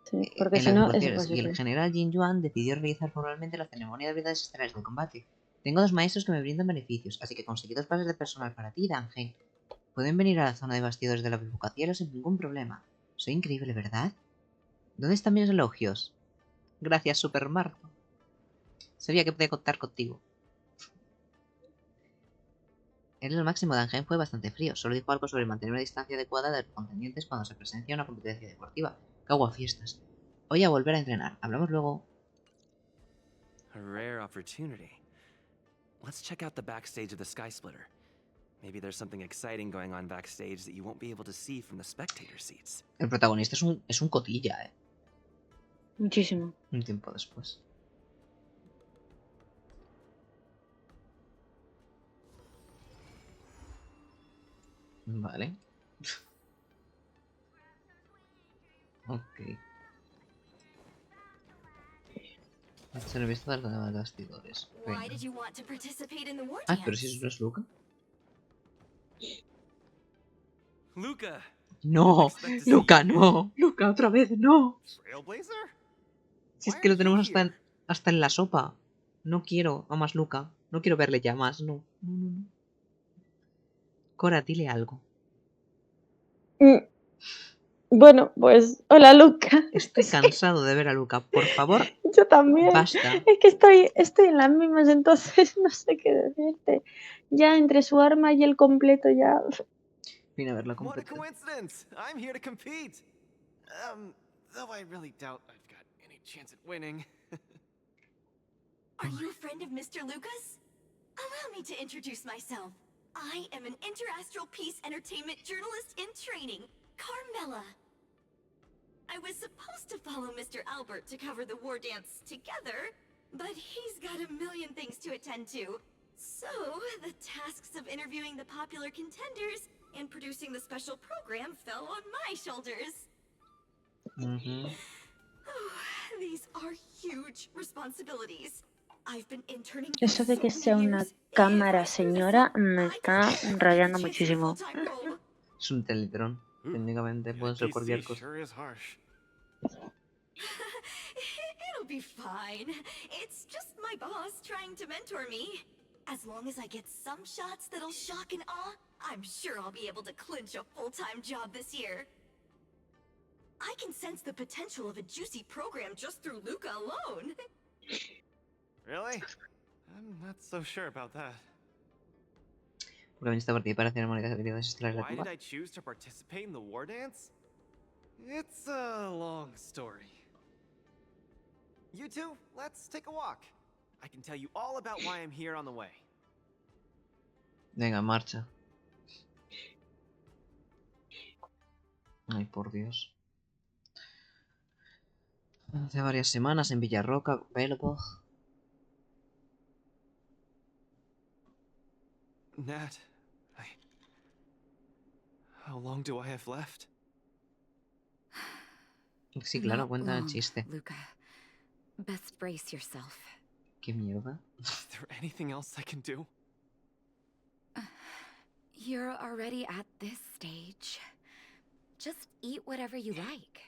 S1: Sí, porque
S2: En
S1: si
S2: las
S1: no es
S2: ejecuciones, y el
S1: imposible.
S2: general Jin Yuan decidió realizar formalmente la ceremonia de habilidades estelares del combate. Tengo 2 maestros que me brindan beneficios, así que conseguí 2 pases de personal para ti, Dangen. Pueden venir a la zona de bastidores de la bifurcación sin ningún problema. Soy increíble, ¿verdad? ¿Dónde están mis elogios? Gracias, Super Marco. Sabía que podía contar contigo. En el máximo, Dangen fue bastante frío. Solo dijo algo sobre mantener una distancia adecuada de los contendientes cuando se presencia una competencia deportiva. Cago a fiestas. Voy a volver a entrenar. Hablamos luego.
S9: A rare opportunity. Let's check out the backstage of the Sky Splitter. Maybe there's something exciting going on backstage that you won't be able to see from the spectator seats.
S2: El protagonista es un cotilla,
S1: Muchísimo.
S2: Un tiempo después. Vale. Ok. Se lo he visto de los bastidores.
S10: Why did you want to participate in the war
S2: Ah,
S10: dance?
S2: pero si eso no es Luca.
S9: Luca!
S2: No, Luca, no. Luca, otra vez, no.
S9: Trailblazer?
S2: Si es que lo tenemos hasta en la sopa. No quiero a más Luca. No quiero verle ya más, no. No. Cora, dile algo.
S1: Bueno, pues hola Luca.
S2: Estoy cansado de ver a Luca. Por favor,
S1: Yo también.
S2: basta.
S1: Es que estoy en las mismas, entonces no sé qué decirte. Ya entre su arma y el completo ya.
S2: Vine a ver la
S9: What a
S2: competencia.
S9: coincidence! I'm here to compete! Though I really doubt I've got any chance at winning.
S10: Are you a friend of Mr. Lucas? Allow me to introduce myself. I am an interastral peace entertainment journalist in training, Carmela. I was supposed to follow Mr. Albert to cover the war dance together, but he's got a million things to attend to. So, the tasks of interviewing the popular contenders and producing the special program fell on my shoulders. These are huge responsibilities. I've been interning for
S1: Eso de
S10: so
S1: que sea
S10: many
S1: una
S10: years.
S1: cámara señora me está rayando muchísimo.
S2: Es un teletrón. Técnicamente puede ser cualquier cosa.
S9: Sure is harsh.
S10: It'll be fine. It's just my boss trying to mentor me. As long as I get some shots that'll shock and awe, I'm sure I'll be able to clinch a full-time job this year. I can sense the potential of a juicy program just through Luca alone.
S9: Really? I'm not so sure about that.
S2: Porque viniste a participar en ceremonia de habilidades estelares de
S9: Why did
S2: combate.
S9: I choose to participate in the war dance? It's a long story. You two, let's take a walk. I can tell you all about why I'm here on the way.
S2: Venga, marcha. Ay, por Dios. Hace varias semanas en Villarroca, available.
S9: Nat, how long do I have left?
S2: Sí, claro,
S6: Not
S2: cuenta el
S6: long,
S2: chiste.
S6: Luca. Best brace yourself.
S2: ¿Qué mierda?
S9: Is there anything else I can do?
S6: You're already at this stage. Just eat whatever you like.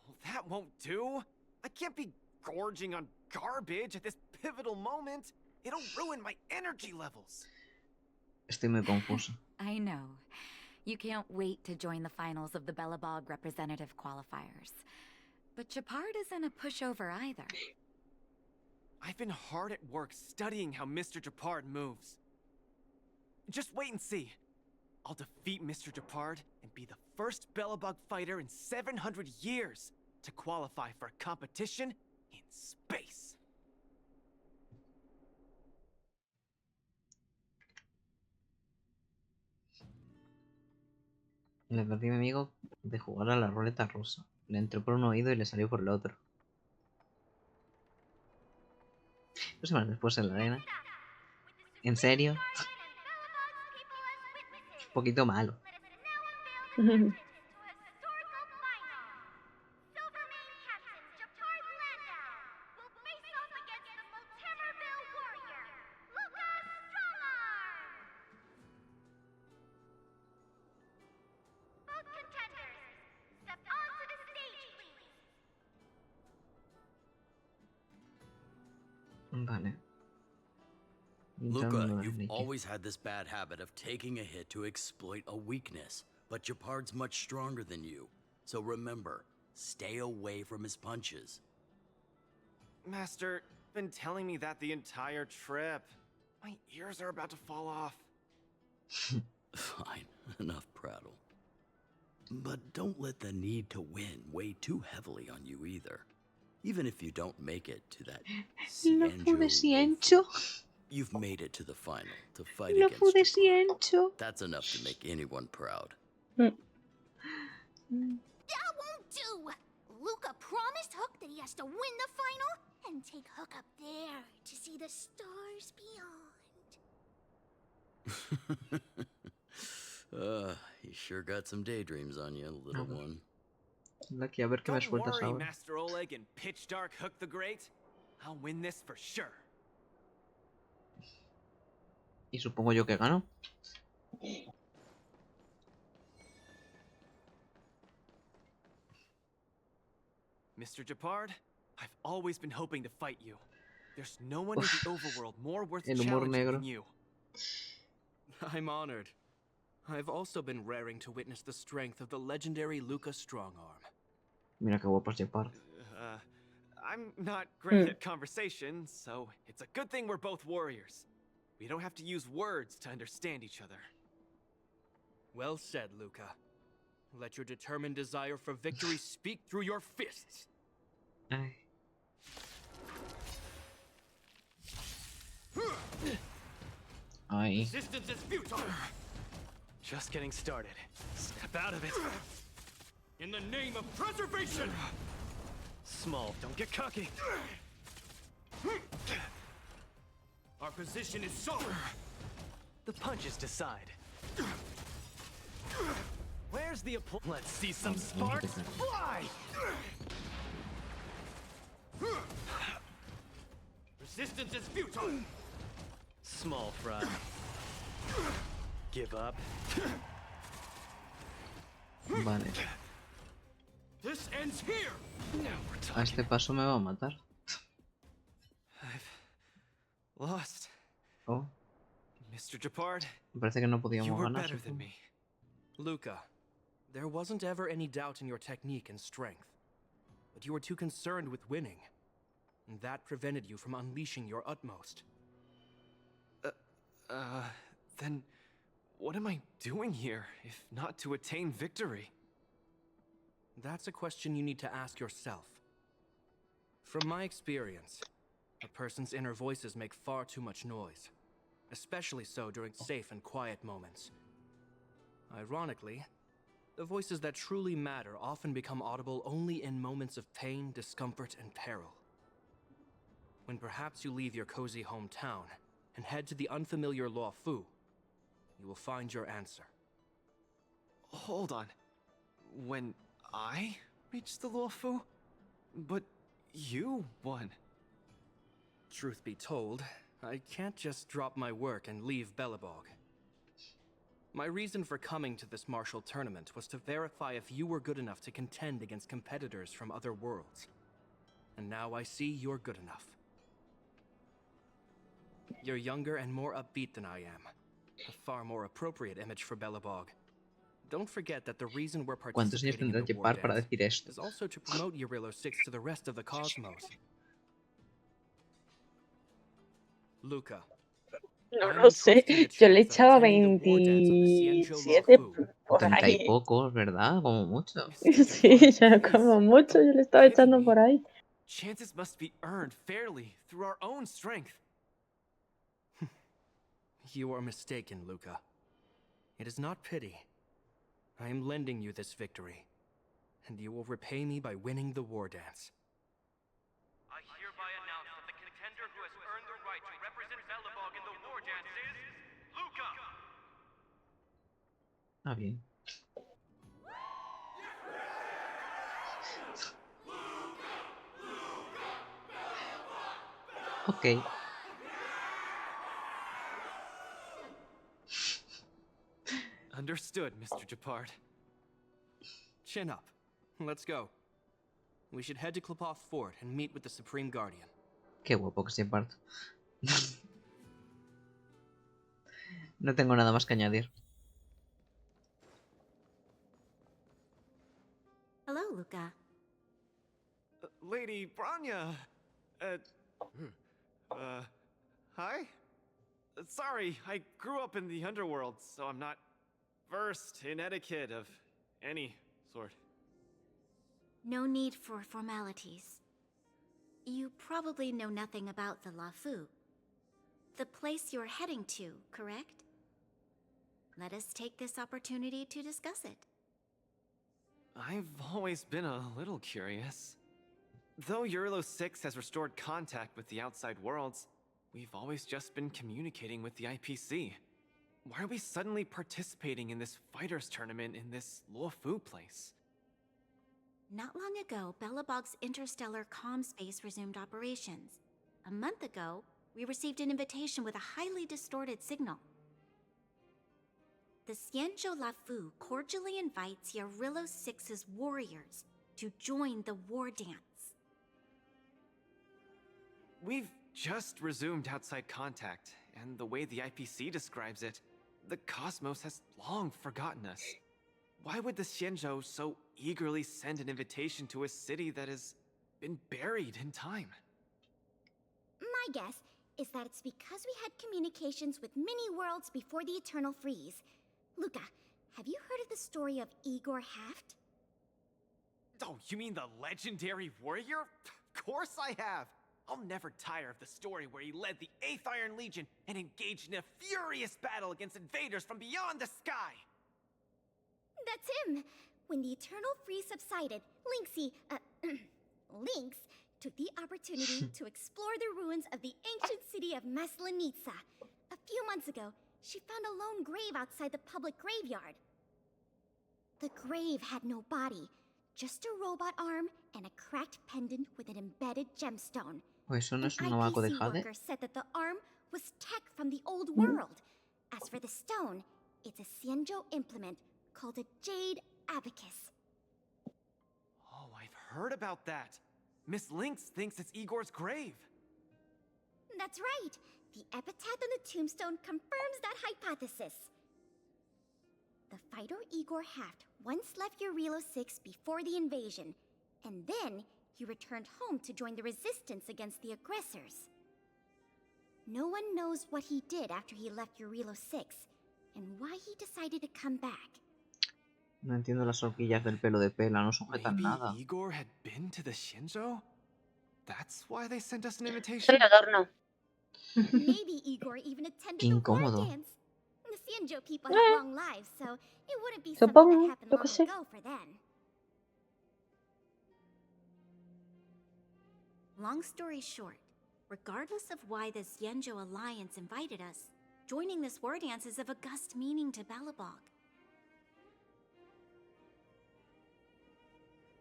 S9: Oh, that won't do. I can't be gorging on garbage at this pivotal moment. It'll ruin my energy levels.
S2: Estoy muy confuso.
S6: I know. You can't wait to join the finals of the Bellabog representative qualifiers. But Japard isn't a pushover either.
S9: I've been hard at work studying how Mr. Japard moves. Just wait and see. I'll defeat Mr. Japard and be the first Bellabog fighter in 700 years to qualify for a competition in space.
S2: Le perdí a mi amigo de jugar a la ruleta rusa. Le entró por un oído y le salió por el otro. 2 semanas después en la arena. ¿En serio? Un poquito malo. Vale.
S15: Luca,
S2: Intentando
S15: you've
S2: darle aquí.
S15: always had this bad habit of taking a hit to exploit a weakness, but Japard's much stronger than you. So remember, stay away from his punches.
S9: Master, been telling me that the entire trip. My ears are about to fall off.
S15: Fine, enough prattle. But don't let the need to win weigh too heavily on you either. Even if you don't make it to that
S2: Ciencio.
S15: you've made it to the final to fight
S2: Lo
S15: against Japard.
S2: Ciencio.
S15: That's enough to make anyone proud.
S7: That won't do! Luca promised Hook that he has to win the final and take Hook up there to see the stars beyond.
S15: You sure got some daydreams on you, little one.
S2: Aquí a ver qué me
S9: Don't
S2: sueltas
S9: worry,
S2: ahora.
S9: Master Oleg and Pitch Dark Hook the Great. I'll win this for sure.
S2: Y supongo yo que gano.
S9: Mr. Japard, I've always been hoping to fight you. There's no one in the overworld more worth
S2: El humor
S9: challenging
S2: negro.
S9: than you. I'm honored. I've also been raring to witness the strength of the legendary Luca Strongarm.
S2: Mira qué guapo es Japard.
S9: I'm not great at conversation, so it's a good thing we're both warriors. We don't have to use words to understand each other. Well said, Luca. Let your determined desire for victory speak through your fists.
S2: Ay. Ay.
S9: Resistance is futile. Just getting started. Step out of it. In the name of preservation. Small, don't get cocky. Our position is solid. The punches decide. Where's the applause? Let's see some sparks fly! Resistance is futile. Small fry. Give up.
S2: Vale.
S9: This ends here. Now we're
S2: A
S9: talking.
S2: este paso me va a matar.
S9: I've lost.
S2: Oh,
S9: Mr. Japard,
S2: me parece que no
S9: you
S2: podíamos
S9: were
S2: ganar.
S9: better than
S2: supongo.
S9: me. Luca, there wasn't ever any doubt in your technique and strength. But you were too concerned with winning. And that prevented you from unleashing your utmost. Then what am I doing here, if not to attain victory? That's a question you need to ask yourself. From my experience, a person's inner voices make far too much noise, especially so during safe and quiet moments. Ironically, the voices that truly matter often become audible only in moments of pain, discomfort, and peril. When perhaps you leave your cozy hometown and head to the unfamiliar Luo Fu, you will find your answer. Hold on. When I reached the Luo Fu? But you won. Truth be told, I can't just drop my work and leave Belobog. My reason for coming to this martial tournament was to verify if you were good enough to contend against competitors from other worlds. And now I see you're good enough. You're younger and more upbeat than I am. A far more appropriate image for Belobog. Don't forget that the reason we're
S2: ¿Cuántos años
S9: participating in
S2: tendrá
S9: the war
S2: Japard para
S9: dance
S2: decir esto?
S9: is also to promote Eurilo 6 to the rest of the cosmos. Luca,
S1: No
S9: I'm
S1: lo sé,
S9: entrusting the
S1: yo le
S9: chance of
S1: echaba
S9: attending the war dance of the Xianzhou
S1: 27
S9: Luo Fu.
S1: por
S2: 30 y
S1: ahí.
S2: pocos, ¿verdad? Como mucho.
S1: Sí, ya como mucho yo le estaba
S9: Pity
S1: echando
S9: me.
S1: por ahí.
S9: Chances must be earned fairly through our own strength. You are mistaken, Luca. It is not pity. I am lending you this victory, and you will repay me by winning the war dance.
S16: I hereby announce that the contender who has earned the right to represent Belobog in the war dance is Luca!
S2: Ah, bien. Ok.
S9: Understood, Mr. Japard. Chin up. Let's go. We should head to Klopov Fort and meet with the Supreme Guardian.
S2: Qué guapo que se parto. No tengo nada más que añadir.
S6: Hello, Luca.
S9: Lady Branya! Hi? Sorry, I grew up in the underworld, so I'm not versed in etiquette of any sort.
S10: No need for formalities. You probably know nothing about the Lafu. The place you're heading to, correct? Let us take this opportunity to discuss it.
S9: I've always been a little curious. Though Eurilo 6 has restored contact with the outside worlds, we've always just been communicating with the IPC. Why are we suddenly participating in this fighters tournament in this Luofu place?
S10: Not long ago, Belobog's interstellar comm space resumed operations. A month ago, we received an invitation with a highly distorted signal. The Xianzhou Lafu cordially invites Eurilo 6's warriors to join the war dance.
S9: We've just resumed outside contact, and the way the IPC describes it, the cosmos has long forgotten us. Why would the Xianzhou so eagerly send an invitation to a city that has been buried in time?
S7: My guess is that it's because we had communications with many worlds before the Eternal Freeze. Luca, have you heard of the story of Igor Haft?
S9: Oh, you mean the legendary warrior? Of course I have! I'll never tire of the story where he led the 8th Iron Legion and engaged in a furious battle against invaders from beyond the sky!
S7: That's him! When the Eternal Freeze subsided, Lynx took the opportunity to explore the ruins of the ancient city of Maslenitsa. A few months ago, she found a lone grave outside the public graveyard. The grave had no body, just a robot arm and a cracked pendant with an embedded gemstone.
S2: ¿O eso no
S7: An
S2: es un navaco de
S7: IPC
S2: jade?
S7: worker said that the arm was tech from the old world. As for the stone, it's a Xianzhou implement called a Jade Abacus.
S9: Oh, I've heard about that! Miss Lynx thinks it's Igor's grave!
S7: That's right! The epitaph on the tombstone confirms that hypothesis. The fighter Igor Haft once left Eurilo 6 before the invasion, and then he returned home to join the resistance against the aggressors. No one knows what he did after he left Eurilo 6, and why he decided to come back.
S2: No entiendo las horquillas del pelo de Pela, no sujetan
S9: Maybe
S2: nada.
S9: Igor had been to the Xianzhou? That's why they sent us an
S1: Soy
S9: invitation?
S1: el adorno.
S7: Maybe Igor even attended
S2: Qué
S7: the war
S2: incómodo.
S7: dance. The Xianzhou people have long lives, so it wouldn't be something
S1: Supongo,
S7: that happened
S1: yo
S7: long
S1: qué sé.
S7: ago for them.
S10: Long story short, regardless of why the Xianzhou Alliance invited us, joining this war dance is of august meaning to Belobog.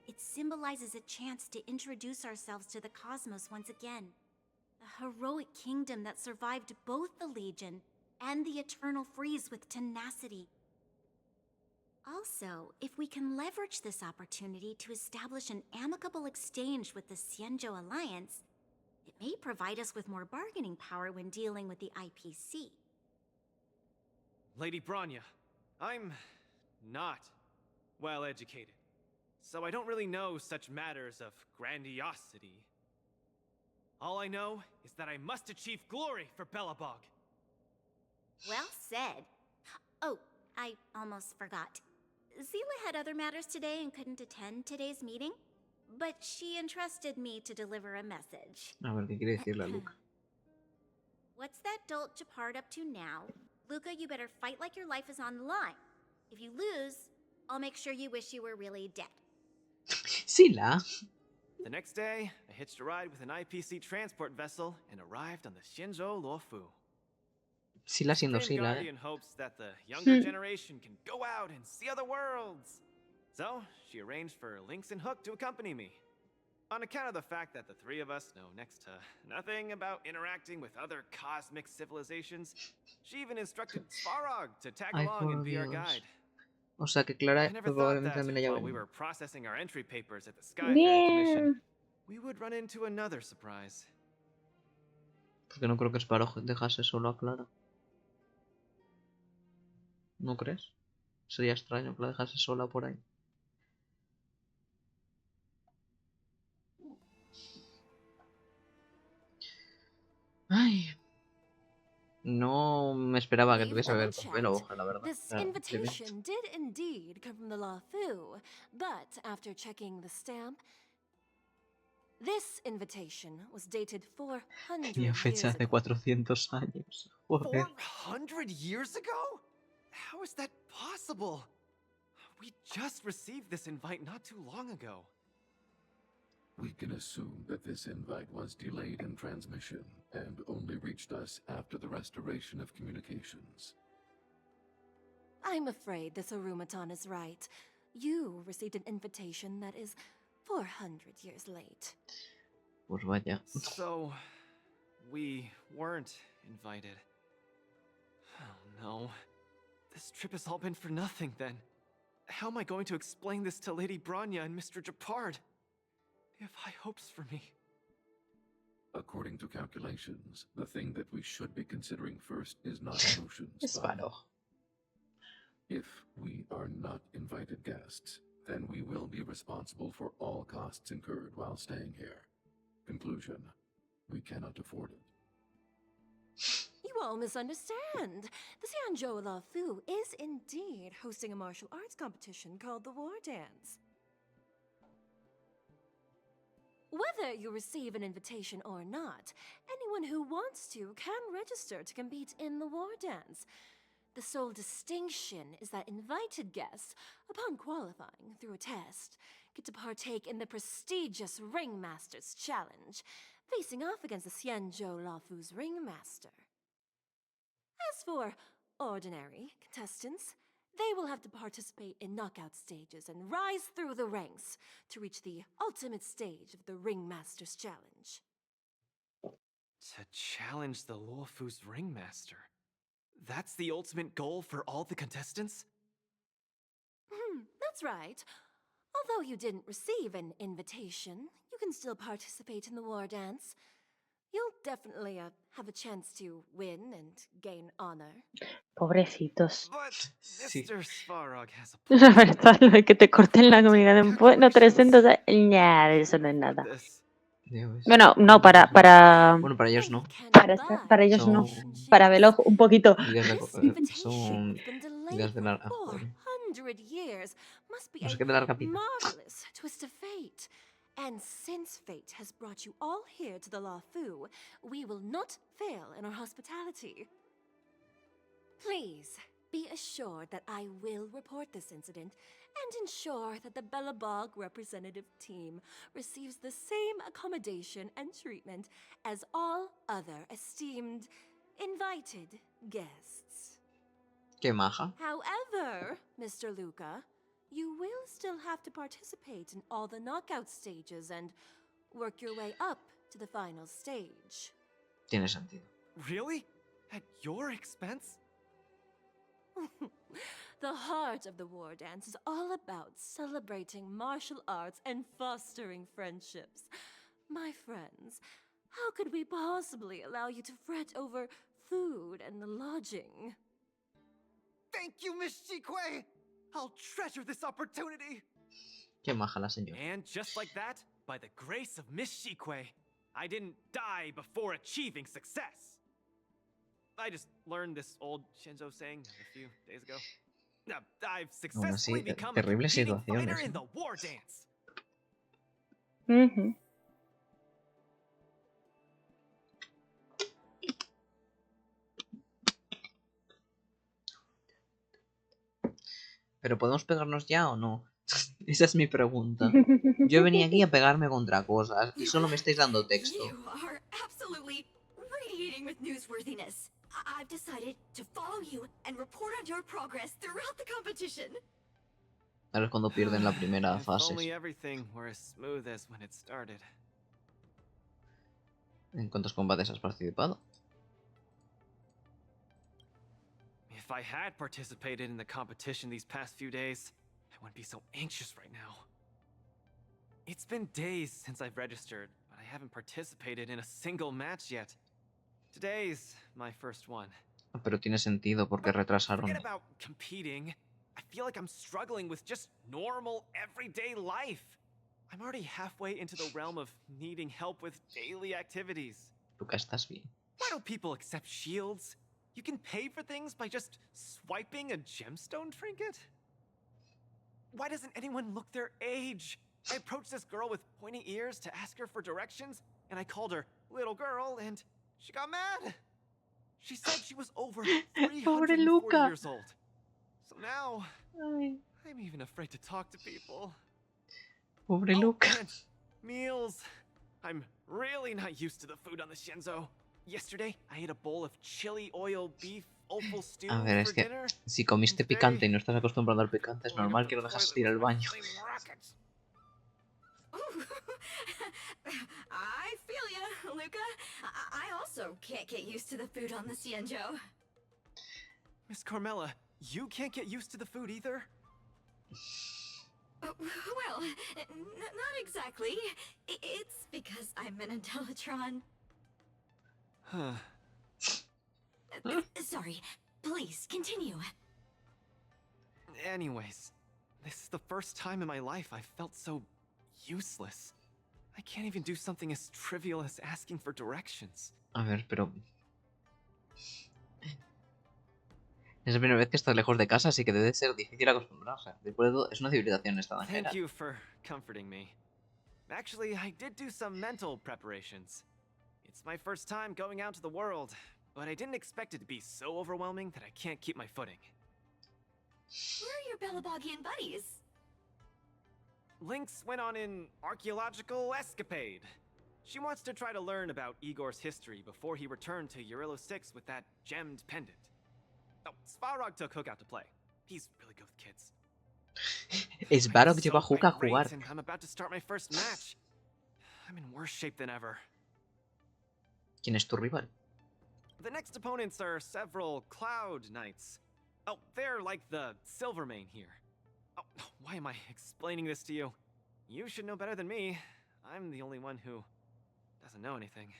S10: It symbolizes a chance to introduce ourselves to the cosmos once again. A heroic kingdom that survived both the Legion and the Eternal Freeze with tenacity. Also, if we can leverage this opportunity to establish an amicable exchange with the Xianzhou Alliance, it may provide us with more bargaining power when dealing with the IPC.
S9: Lady Branya, I'm not well educated, so I don't really know such matters of grandiosity. All I know is that I must achieve glory for Belobog.
S10: Well said. Oh, I almost forgot. Zila had other matters today and couldn't attend today's meeting, but she entrusted me to deliver a message.
S2: A ver, ¿qué quiere decirle a Luca?
S10: What's that dolt Japard up to now? Luca, you better fight like your life is on the line. If you lose, I'll make sure you wish you were really dead.
S2: Sila.
S9: The next day, I hitched a ride with an IPC transport vessel and arrived on the Xianzhou Luofu.
S2: Sila siendo
S9: Supreme
S2: Sila,
S9: Guardian hopes that the younger generation can go out and see other worlds. So, she arranged for Lynx and Hook to accompany me. On account of the fact that the three of us know next to nothing about interacting with other cosmic civilizations, she even instructed Svarog to tag
S2: Ay,
S9: along
S2: por
S9: and be our
S2: Dios.
S9: guide.
S2: O sea que Clara
S9: I never thought
S2: probablemente
S9: that
S2: también haya
S9: while we
S2: venido.
S9: were processing our entry papers at the Sky Ferry Commission,
S1: Bien.
S9: we would run into another surprise.
S2: Porque no creo que es para dejarse solo a Clara. ¿No crees? Sería extraño que la dejase sola por ahí. Ay. No me esperaba que tuviese que ver con pelo, la verdad.
S17: This
S2: Claro,
S17: invitation did indeed come from the Lafu, but after checking the stamp, this invitation was dated 400
S2: tenía fecha
S17: years
S2: de
S17: ago.
S2: 400 años. Joder.
S9: 400 years ago? How is that possible? We just received this invite not too long ago.
S18: We can assume that this invite was delayed in transmission and only reached us after the restoration of communications.
S17: I'm afraid this Arumaton is right. You received an invitation that is 400 years late.
S2: Pues vaya.
S9: So, we weren't invited. Oh no. This trip has all been for nothing then. How am I going to explain this to Lady Bronya and Mr. Japard? They have high hopes for me.
S18: According to calculations, the thing that we should be considering first is not emotions. If we are not invited guests, then we will be responsible for all costs incurred while staying here. Conclusion: we cannot afford it.
S17: You all misunderstand. The Xianzhou Lafu is indeed hosting a martial arts competition called the War Dance. Whether you receive an invitation or not, anyone who wants to can register to compete in the War Dance. The sole distinction is that invited guests, upon qualifying through a test, get to partake in the prestigious Ringmaster's Challenge, facing off against the Xianzhou Lafu's Ringmaster. As for ordinary contestants, they will have to participate in knockout stages and rise through the ranks to reach the ultimate stage of the Ringmaster's Challenge.
S9: To challenge the Luofu's Ringmaster. That's the ultimate goal for all the contestants?
S17: That's right. Although you didn't receive an invitation, you can still participate in the War Dance. You'll definitely have a chance to win and gain honor.
S1: Pobrecitos.
S2: Sí.
S9: Mr. Svarog has a
S1: La verdad, lo de que te corten la comida después, no 300, nada, eso no es nada.
S2: Dios.
S1: Bueno, no, para
S2: Bueno, para ellos no.
S1: para ellos no.
S2: Son
S1: Para Beloj un poquito.
S2: días de, son
S17: Been delayed
S2: días de
S17: for
S2: larga. Joder.
S17: 400 years. Must be
S2: No sé
S17: a
S2: qué de larga pinta.
S17: marvelous twist of fate. And since fate has brought you all here to the Lafu, we will not fail in our hospitality. Please, be assured that I will report this incident and ensure that the Belobog representative team receives the same accommodation and treatment as all other esteemed, invited guests.
S2: Qué maja.
S17: However, Mr. Luca, you will still have to participate in all the knockout stages and work your way up to the final stage.
S2: Tiene sentido.
S9: Really? At your expense?
S17: The heart of the War Dance is all about celebrating martial arts and fostering friendships. My friends, how could we possibly allow you to fret over food and lodging?
S9: Thank you, Miss Shikwe! I'll treasure this opportunity!
S2: Qué maja la señora.
S9: And just like that, by the grace of Miss Shikwe, I didn't die before achieving success. I just learned this old Shinzo saying a few days ago. I've successfully become a competing fighter in the War Dance.
S2: ¿Pero podemos pegarnos ya o no? Esa es mi pregunta. Yo venía aquí a pegarme contra cosas y solo me estáis dando texto.
S19: You are absolutely radiating with newsworthiness. I've decided to follow you and report on your progress throughout the competition.
S2: Ahora es cuando pierden la primera fase.
S9: Only everything were as smooth as when it started.
S2: ¿En cuántos combates has participado?
S9: If I had participated in the competition these past few days, I wouldn't be so anxious right now. It's been days since I've registered, but I haven't participated in a single match yet. Today's my first one.
S2: Pero tiene sentido porque retrasaron.
S9: Forget about competing. I feel like I'm struggling with just normal, everyday life. I'm already halfway into the realm of needing help with daily activities.
S2: Luca, ¿estás bien?
S9: Why don't people accept shields? You can pay for things by just swiping a gemstone trinket? Why doesn't anyone look their age? I approached this girl with pointy ears to ask her for directions, and I called her little girl, and she got mad. She said she was over 304 years old. So now, I'm even afraid to talk to people.
S2: Pobre Luca.
S9: And meals. I'm really not used to the food on the Shinzo. Yesterday, I ate a bowl of chili oil beef offal stew
S2: A ver, es
S9: for
S2: que
S9: dinner.
S2: si comiste picante y no estás acostumbrado al picante, es normal que lo dejas ir al baño.
S19: I feel ya, Luca. I also can't get used to the food on the Xianzhou.
S9: Miss Carmela, you can't get used to the food either?
S19: Well, not exactly. It's because I'm an Intellitron.
S9: Huh.
S19: Sorry. Please, continue.
S9: Anyways, this is the first time in my life I've felt so useless. I can't even do something as trivial as asking for directions.
S2: A ver, pero... Es la primera vez que estás lejos de casa, así que debe ser difícil acostumbrarse. Después de todo, es una civilización extranjera.
S9: Thank you for comforting me. Actually, I did do some mental preparations. It's my first time going out to the world, but I didn't expect it to be so overwhelming that I can't keep my footing.
S19: Where are your Belabogian buddies?
S9: Lynx went on an archaeological escapade. She wants to try to learn about Igor's history before he returned to Urilo 6 with that gemmed pendant. Oh, Svarog took Hook out to play. He's really good with kids.
S2: Svarog lleva a Hook a jugar.
S9: I'm about to start my first match. I'm in worse shape than ever.
S2: ¿Quién es tu rival?
S9: The next opponents are several Cloud Knights. Oh, they're like the Silvermane here. Oh, why am I explaining this to you? You should know better than me. I'm the only one who doesn't know anything.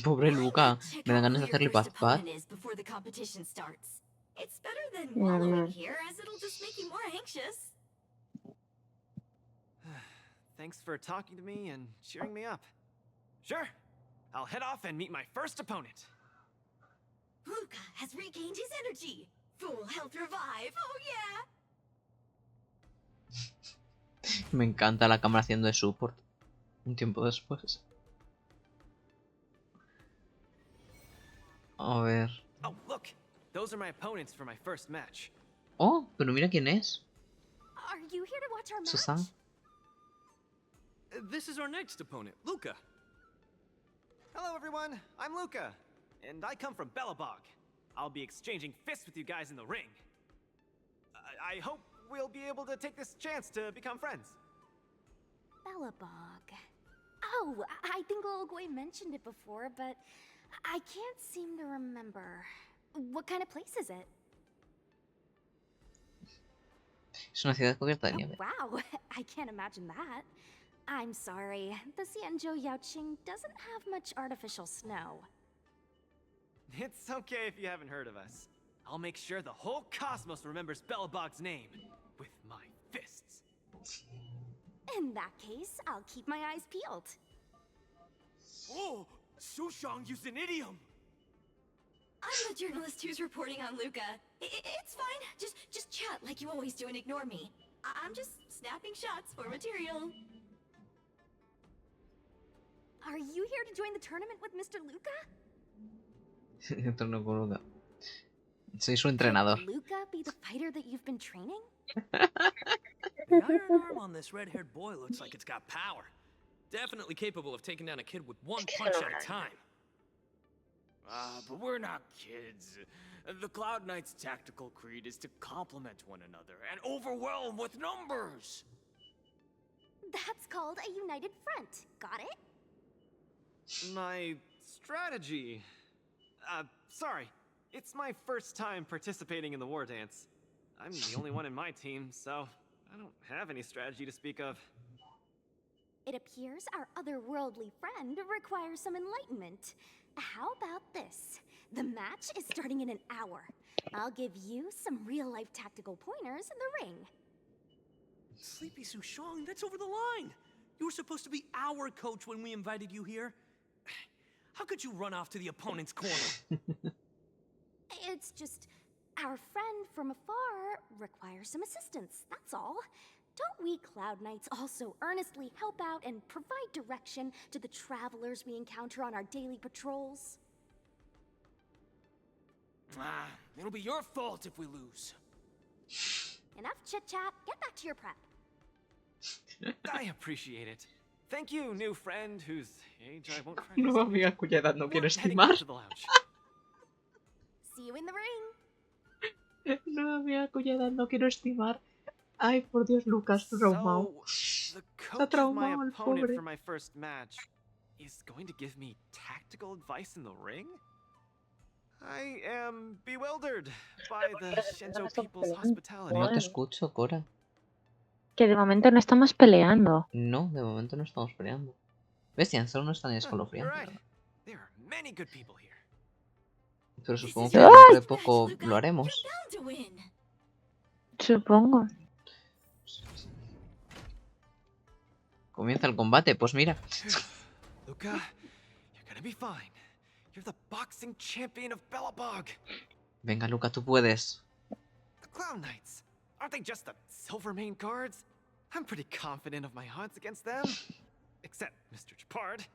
S2: Pobre Luca, me dan ganas de hacerle paz.
S19: Before the competition starts. It's better than wallowing here, as it'll just make you more anxious.
S9: Thanks for talking to me and cheering me up. Sure, I'll head off and meet my first opponent.
S19: Luca has regained his energy. Full health revive. Oh yeah.
S2: Me encanta la cámara haciendo de support. Un tiempo después. A ver.
S9: Oh, look. Those are my opponents for my first match.
S2: Oh, pero mira quién es.
S3: Are you here to watch our match?
S2: Susan.
S9: This is our next opponent, Luca. Hello, everyone. I'm Luca, and I come from Belobog. I'll be exchanging fists with you guys in the ring. I hope we'll be able to take this chance to become friends.
S3: Belobog. Oh, I think Little Goy mentioned it before, but I can't seem to remember. What kind of place is it?
S2: Es una ciudad cubierta de nieve.
S3: Wow, I can't imagine that. I'm sorry, the Xianzhou Yaoqing doesn't have much artificial snow.
S9: It's okay if you haven't heard of us. I'll make sure the whole cosmos remembers Belobog's name with my fists.
S3: In that case, I'll keep my eyes peeled.
S5: Oh, Sushang used an idiom.
S19: I'm the journalist who's reporting on Luca. It's fine. Just chat like you always do and ignore me. I'm just snapping shots for material.
S3: Are you here to join the tournament with Mr. Luca?
S2: Entrenó con Luca. Soy su entrenador.
S3: Could Luca be the fighter that you've been training?
S20: The iron arm on this red-haired boy looks like it's got power. Definitely capable of taking down a kid with one punch at a time.
S5: But we're not kids. The Cloud Knight's tactical creed is to complement one another and overwhelm with numbers.
S3: That's called a united front. Got it?
S9: My strategy. Sorry. It's my first time participating in the war dance. I'm the only one in my team, so I don't have any strategy to speak of.
S7: It appears our otherworldly friend requires some enlightenment. How about this? The match is starting in an hour. I'll give you some real-life tactical pointers in the ring.
S20: Sleepy Souchong, that's over the line. You were supposed to be our coach when we invited you here. How could you run off to the opponent's corner?
S7: It's just, our friend from afar requires some assistance, that's all. Don't we Cloud Knights also earnestly help out and provide direction to the travelers we encounter on our daily patrols?
S5: It'll be your fault if we lose.
S7: Enough chit-chat, get back to your prep.
S9: I appreciate it. Thank you, new friend whose age I won't try to
S2: Nueva
S9: estimate.
S2: amiga cuya edad no quiero
S9: We're heading
S2: estimar.
S9: back to the lounge.
S7: See you in the ring.
S2: Nueva amiga cuya edad no quiero estimar. Ay, por Dios, Lucas, traumado.
S9: The
S2: Está
S9: coach of my
S2: traumado el
S9: opponent
S2: pobre.
S9: for my first match is going to give me tactical advice in the ring? I am bewildered by the Shenzhou people's hospitality.
S2: No te escucho, Cora.
S1: Que de momento no estamos peleando.
S2: No, de momento no estamos peleando. Bestia, solo nos están
S9: You're
S2: escalofriando.
S9: right. There are many good people here.
S2: Pero supongo que dentro de poco lo haremos.
S1: Supongo.
S2: Comienza el combate, pues mira.
S9: Luca, you're gonna be fine. You're the boxing champion of Belobog.
S2: Venga, Luca, tú puedes.
S9: The Clown Knights. Aren't they just the Silvermane guards? I'm pretty confident of my odds against them. Except Mr. Chapard.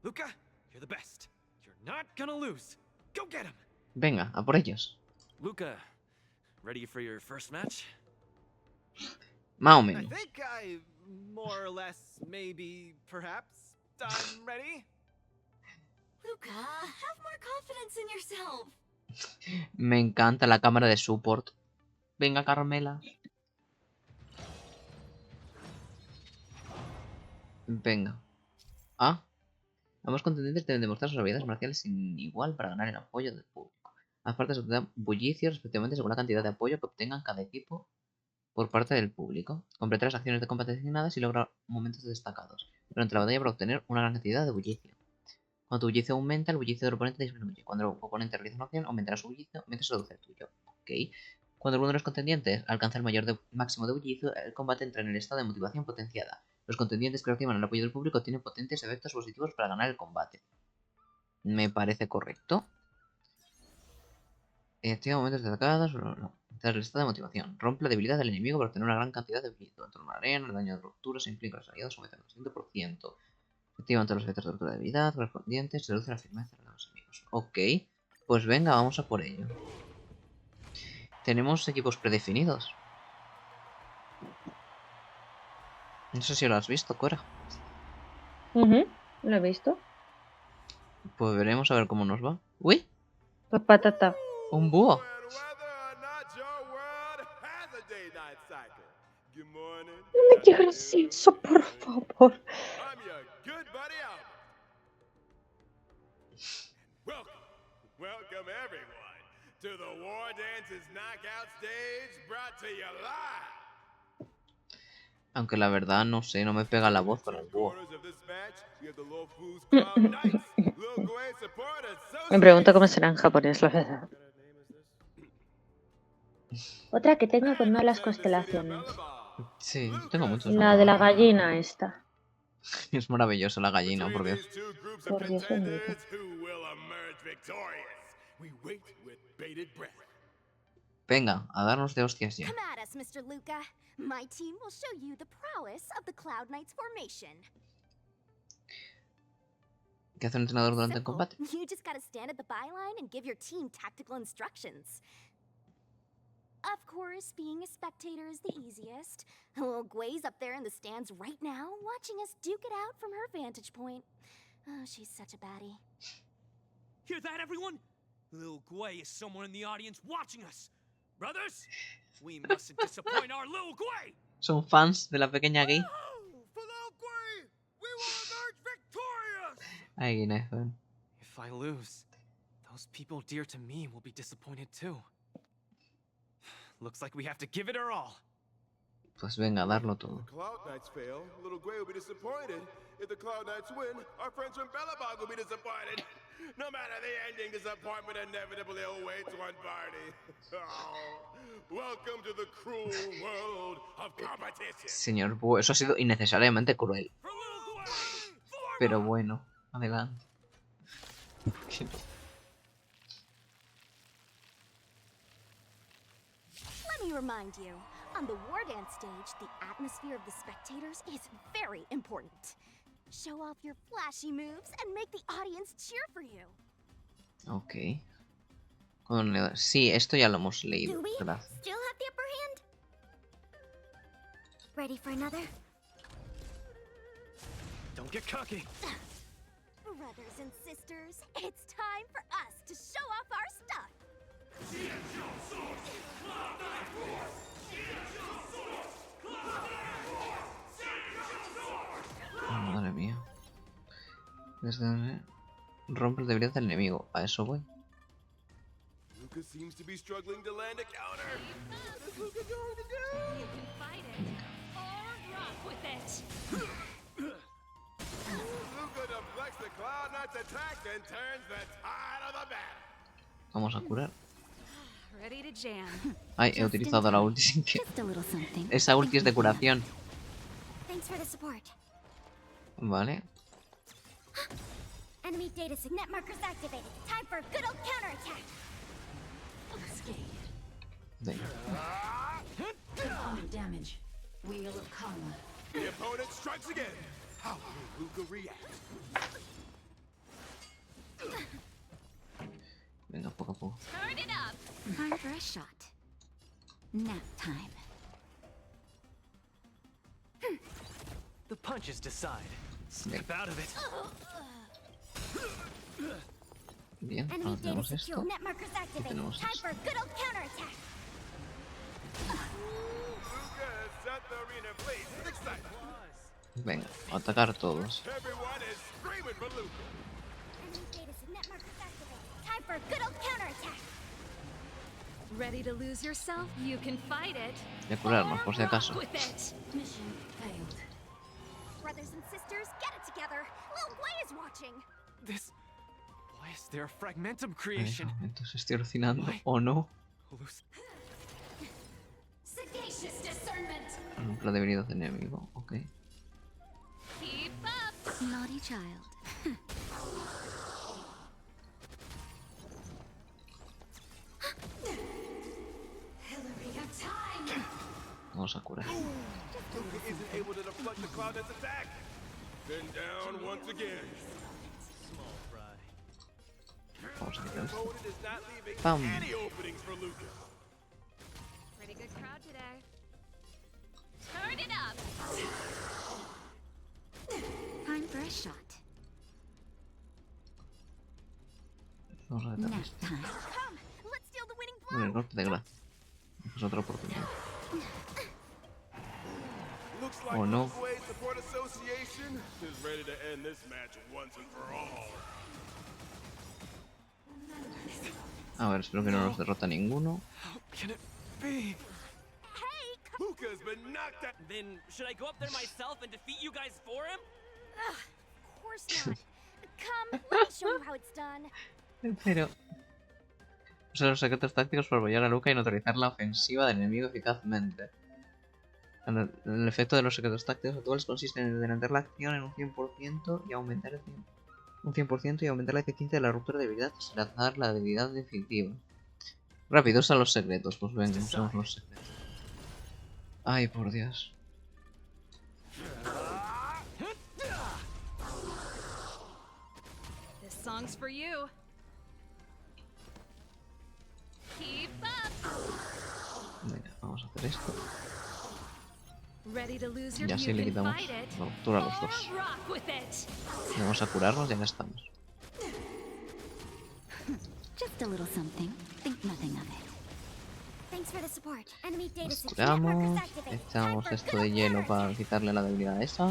S9: Luca, you're the best. You're not gonna lose. Go get him.
S2: Venga, a por ellos.
S20: Luca, ready for your first match?
S2: Más o
S9: I
S2: menos.
S9: think I more or less, maybe, perhaps, I'm ready.
S19: Luca, have more confidence in yourself.
S2: Me encanta la cámara de support. Venga, Carmela. Venga. Ah. Ambos contendientes deben demostrar sus habilidades marciales sin igual para ganar el apoyo del público. Aparte se obtendrán bullicios respectivamente según la cantidad de apoyo que obtengan cada equipo por parte del público. Completa las acciones de combate designadas y logra momentos destacados durante la batalla para obtener una gran cantidad de bullicio. Cuando tu bullicio aumenta, el bullicio del oponente disminuye. Cuando el oponente realiza una acción, aumentará su bullicio mientras se reduce el tuyo. Ok. Cuando alguno de los contendientes alcanza el máximo de bullicio, el combate entra en el estado de motivación potenciada. Los contendientes que reciban el apoyo del público tienen potentes efectos positivos para ganar el combate. Me parece correcto. Activa momentos destacados. Tras el estado de motivación. Rompe la debilidad del enemigo para obtener una gran cantidad de bullicio. Dentro de una arena, el daño de ruptura se implica los aliados aumentan el 200%. Activan todos los efectos de ruptura de debilidad correspondientes. Se reduce la firmeza de los enemigos. Ok. Pues venga, vamos a por ello. Tenemos equipos predefinidos. No sé si lo has visto, Cora.
S1: Lo he visto.
S2: Pues veremos a ver cómo nos va. ¡Uy!
S1: Pues patata.
S2: ¡Un búho!
S1: No me digas eso, por favor.
S21: Welcome everyone to the War Dances Knockout Stage brought to you live.
S2: Aunque la verdad no sé, no me pega la voz con el búho.
S1: Me pregunto cómo será en japonés, la verdad. Otra que tengo con todas las constelaciones.
S2: Sí, tengo muchos.
S1: La de la gallina esta.
S2: Es maravilloso la gallina, por Dios.
S1: Por Dios bendito.
S2: Venga, a darnos de hostias ya.
S7: Come at us, Mr. Luca. My team will show you the prowess of the Cloud Knights formation.
S2: ¿Qué hace un entrenador durante el
S7: Simple.
S2: combate?
S7: You just gotta stand at the byline and give your team tactical instructions. Of course, being a spectator is the easiest. Little Gwei's up there in the stands right now, watching us duke it out from her vantage point. Oh, she's such a baddie.
S20: Hear that, everyone? Lil Gwei is somewhere in the audience watching us. Brothers, we mustn't disappoint our Lil Gwei.
S2: Son fans de la pequeña gay. Ay, Nathan.
S9: If I lose, those people dear to me will be disappointed too. Looks like we have to give it our all.
S2: Pues venga, a darlo todo.
S21: If the Cloud Knights fail, Little Gray will be disappointed. If the Cloud Knights win, our friends from Bellabog will be disappointed. No matter the ending, disappointment inevitably awaits one party. Oh, welcome to the cruel world of competition.
S2: Señor Búho, eso ha sido innecesariamente cruel. Pero bueno, adelante.
S10: Let me remind you, on the war dance stage, the atmosphere of the spectators is very important. Show off your flashy moves and make the audience cheer for you.
S2: Ok. Sí, esto ya lo hemos leído.
S7: Do we
S2: Gracias.
S7: still have the upper hand? Ready for another?
S9: Don't get cocky.
S10: Brothers and sisters, it's time for us to show off our stuff.
S2: Madre mía. Desde... Rompe la debilidad del enemigo. A eso voy.
S21: Luca seems to be struggling to land a counter. What is Luca going to do?
S3: You can fight it or rock with it.
S21: Luca deflects the Cloud Knight's attack and turns the tide of the battle.
S2: Vamos a curar.
S10: Ready to jam.
S2: Ay, he utilizado la ulti sin que... Esa ulti es de curación.
S7: Thanks for the support.
S2: Vale.
S7: Enemy data net markers activated. Time for a good old counterattack.
S2: Venga.
S19: Damage. Wheel of Karma.
S21: The opponent strikes again. How will Luca react?
S2: Venga, poco a poco.
S3: Turn it up.
S6: Time for a shot. Nap time.
S9: The punches decide. Snap out of it.
S2: Bien,
S7: Enemy
S2: ahora
S7: data
S2: tenemos
S7: secure.
S2: esto.
S7: Net markers
S2: Y
S7: activated.
S2: tenemos
S7: Time
S2: esto.
S7: for a good old counterattack.
S21: Luca has set the arena ablaze with excitement.
S2: Venga, a atacar todos.
S21: Everyone is screaming for Luca.
S7: Enemy data net markers activated. Time for a good old counterattack.
S10: Ready to lose yourself?
S3: You can fight it
S2: Voy a curarnos, por si acaso.
S3: with it.
S19: Mission failed.
S10: Brothers and sisters, get it together. Lil Gwei is watching.
S9: This... Why is there a fragmentum
S2: Venga,
S9: creation?
S2: entonces estoy alucinando, ¿o no?
S19: Sagacious discernment.
S2: Rompe la debilidad del enemigo, ok.
S3: Keep up.
S6: Naughty child.
S19: Hillary of time.
S2: Vamos a curar.
S21: Luca isn't able to deflect the Cloud Knight's attack. Then down once again.
S2: Vamos a
S21: The
S2: quitar esto.
S21: opponent is not leaving
S2: Pam.
S21: any openings for Luca.
S3: Pretty good crowd today. Turn it up.
S6: Time for a shot.
S2: Vamos a detener
S6: Nap
S2: esto.
S6: time.
S10: Come, let's steal the winning
S2: Bueno, el golpe de gracia. Es otra oportunidad.
S21: Looks like
S2: Oh, no.
S21: Little Gwei Support Association is ready to end this match once and for all.
S2: A ver, espero que no nos derrota ninguno.
S9: Can it be?
S21: Luca's been knocked out.
S9: Then should I go up there myself and defeat you guys for him?
S10: Of course not. Come, let me show you how it's done.
S2: Pero... Usa los secretos tácticos para apoyar a Luca y neutralizar la ofensiva del enemigo eficazmente. El efecto de los secretos tácticos actuales consiste en detener la acción en un 100% y aumentar el 100% y aumentar la eficiencia de la ruptura de debilidad tras lanzar la debilidad definitiva. Rápido, usa los secretos. Pues venga, usamos los secretos. Ay, por Dios.
S10: This song's for you.
S3: Keep up.
S2: Venga, vamos a hacer esto.
S10: Ready to lose your
S2: Y así
S10: you
S2: le
S10: can
S2: quitamos
S10: fight it
S2: la ruptura a los
S3: Or
S2: dos.
S3: rock with it.
S2: Y vamos a curarnos y ya estamos.
S6: Just a little something. Think nothing of it.
S7: Thanks for the support. Enemy data
S2: Nos
S7: secure. Net markers
S2: curamos.
S7: activated. Time
S2: Echamos
S7: for a
S2: esto
S7: good
S2: de
S7: old
S2: hielo
S7: counterattack.
S2: para quitarle la debilidad esa.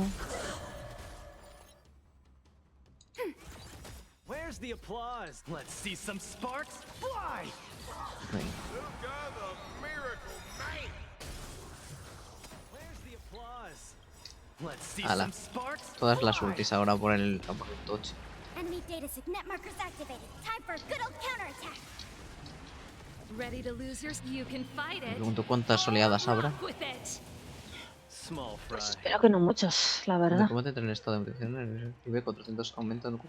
S9: Where's the applause? Let's see some sparks fly!
S2: Venga.
S21: Luca, the Miracle Man.
S9: Let's see
S2: Ala.
S9: some sparks.
S2: Todas las ultis ahora por el toche.
S7: Enemy data signet markers activated. Time for a good old counterattack.
S6: Ready to lose yours? You can fight
S2: Me
S6: it.
S2: pregunto cuántas oleadas habrá.
S6: With it.
S9: Small fry.
S1: Pues espero que no muchos, la
S2: De
S1: verdad.
S2: combate en estado de mutación y 400 aumenta el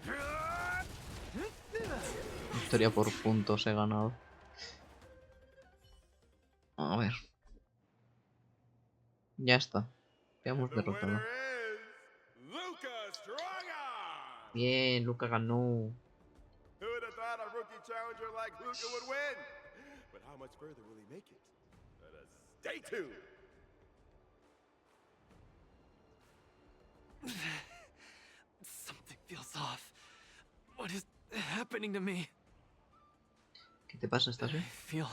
S2: victoria por puntos he ganado. A ver. Ya está. Ya hemos derrotado. Bien, Luca ganó.
S21: Who would have thought a rookie challenger like Luca would win? But how much further will he make it? Let us stay tuned.
S9: Something feels off. What is happening to me?
S2: ¿Qué te pasa? ¿Estás
S9: I
S2: bien?
S9: feel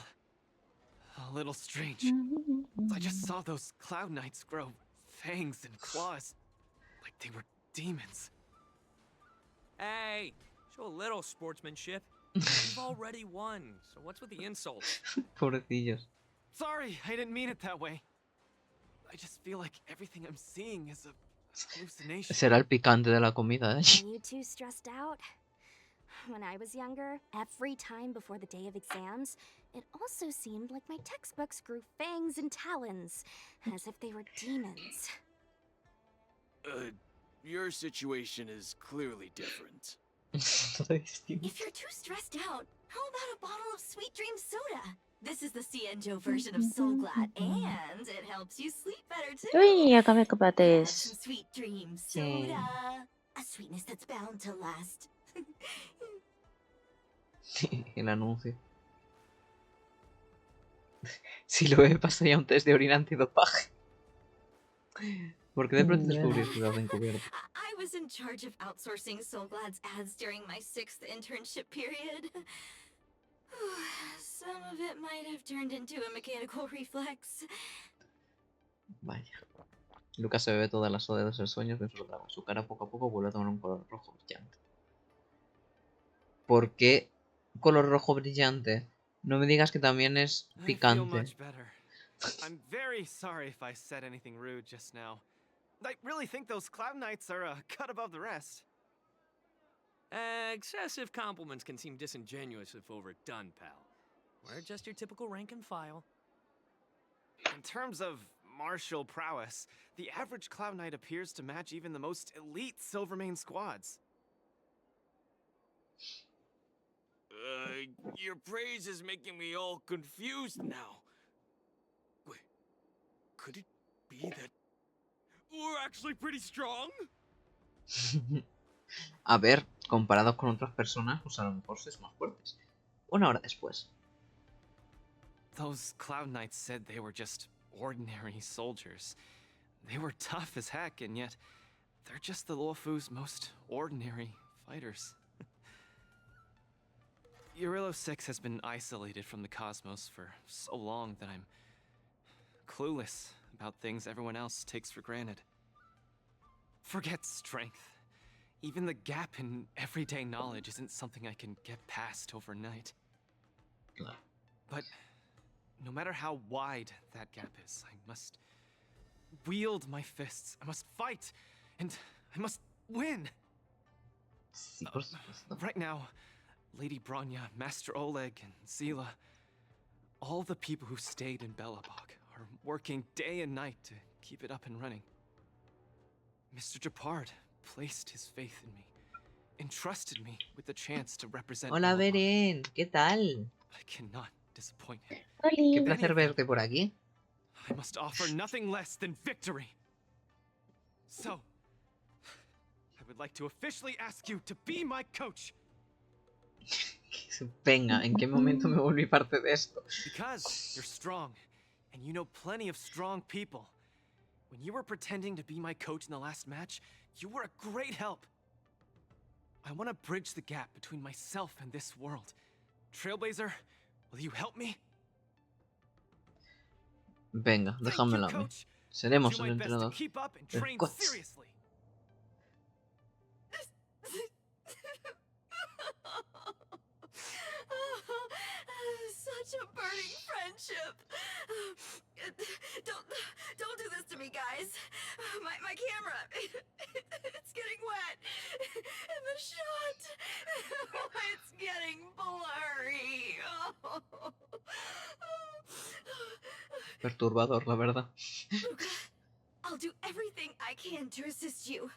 S9: a little strange. I just saw those Cloud Knights grow fangs and claws, like they were demons.
S20: Hey, show a little sportsmanship. You've already won, so what's with the insults?
S2: Pobrecillos.
S9: Sorry, I didn't mean it that way. I just feel like everything I'm seeing is a hallucination.
S2: Será el picante de la comida, ¿eh?
S10: Are you too stressed out? When I was younger, every time before the day of exams, it also seemed like my textbooks grew fangs and talons, as if they were demons.
S5: Your situation is clearly different.
S19: If you're too stressed out, how about a bottle of Sweet Dream soda? This is the Cienjo version of Soul Glad, and it helps you sleep better too.
S1: Uy, acabé
S19: Have
S1: combates.
S19: some Sweet Dream soda. A sweetness that's bound to last.
S2: El anuncio. Si lo ve, pasa ya un test de orina antidopaje. Porque de pronto descubrí que estás encubierto.
S19: I was in charge of outsourcing Soul Glad's ads during my 6th internship period. Some of it might have turned into a mechanical reflex.
S2: Vaya. Lucas se bebe toda la soda de los sueños mientras lo traga. Su cara poco a poco vuelve a tomar un color rojo brillante. ¿Por qué color rojo brillante? No me digas que también es
S9: I feel
S2: picante.
S9: much better. I'm very sorry if I said anything rude just now. I really think those Cloud Knights are a cut above the rest.
S20: Excessive compliments can seem disingenuous if overdone, pal. We're just your typical rank and file.
S9: In terms of martial prowess, the average Cloud Knight appears to match even the most elite Silvermane squads.
S5: Your praise is making me all confused now. Wait, could it be that we're actually pretty strong?
S2: A ver, comparados con otras personas, pues a lo mejor sois más fuertes. Una hora después.
S9: Those Cloud Knights said they were just ordinary soldiers. They were tough as heck, and yet they're just the Luofu's most ordinary fighters. Urilo 6 has been isolated from the cosmos for so long that I'm clueless about things everyone else takes for granted. Forget strength. Even the gap in everyday knowledge isn't something I can get past overnight. But no matter how wide that gap is, I must wield my fists. I must fight, and I must win. Right now, Lady Bronya, Master Oleg, and Zila, all the people who stayed in Belobog are working day and night to keep it up and running. Mr. Japard placed his faith in me, entrusted me with the chance to represent
S2: Hola,
S9: Belobog.
S2: Beren, ¿qué tal?
S9: I cannot disappoint him.
S2: Qué placer verte por aquí.
S9: I must offer nothing less than victory. So, I would like to officially ask you to be my coach.
S2: Venga, ¿en qué momento me volví parte de esto?
S9: Because you're strong, and you know plenty of strong people. When you were pretending to be my coach in the last match, you were a great help. I want to bridge the gap between myself and this world. Trailblazer, will you help me?
S2: Venga, déjamela a mí. Seremos el entrenador. El coach.
S19: such a burning friendship. Don't do this to me, guys. My camera, it's getting wet. And the shot, it's getting blurry.
S2: Perturbador, la verdad.
S19: Luca, I'll do everything I can to assist you.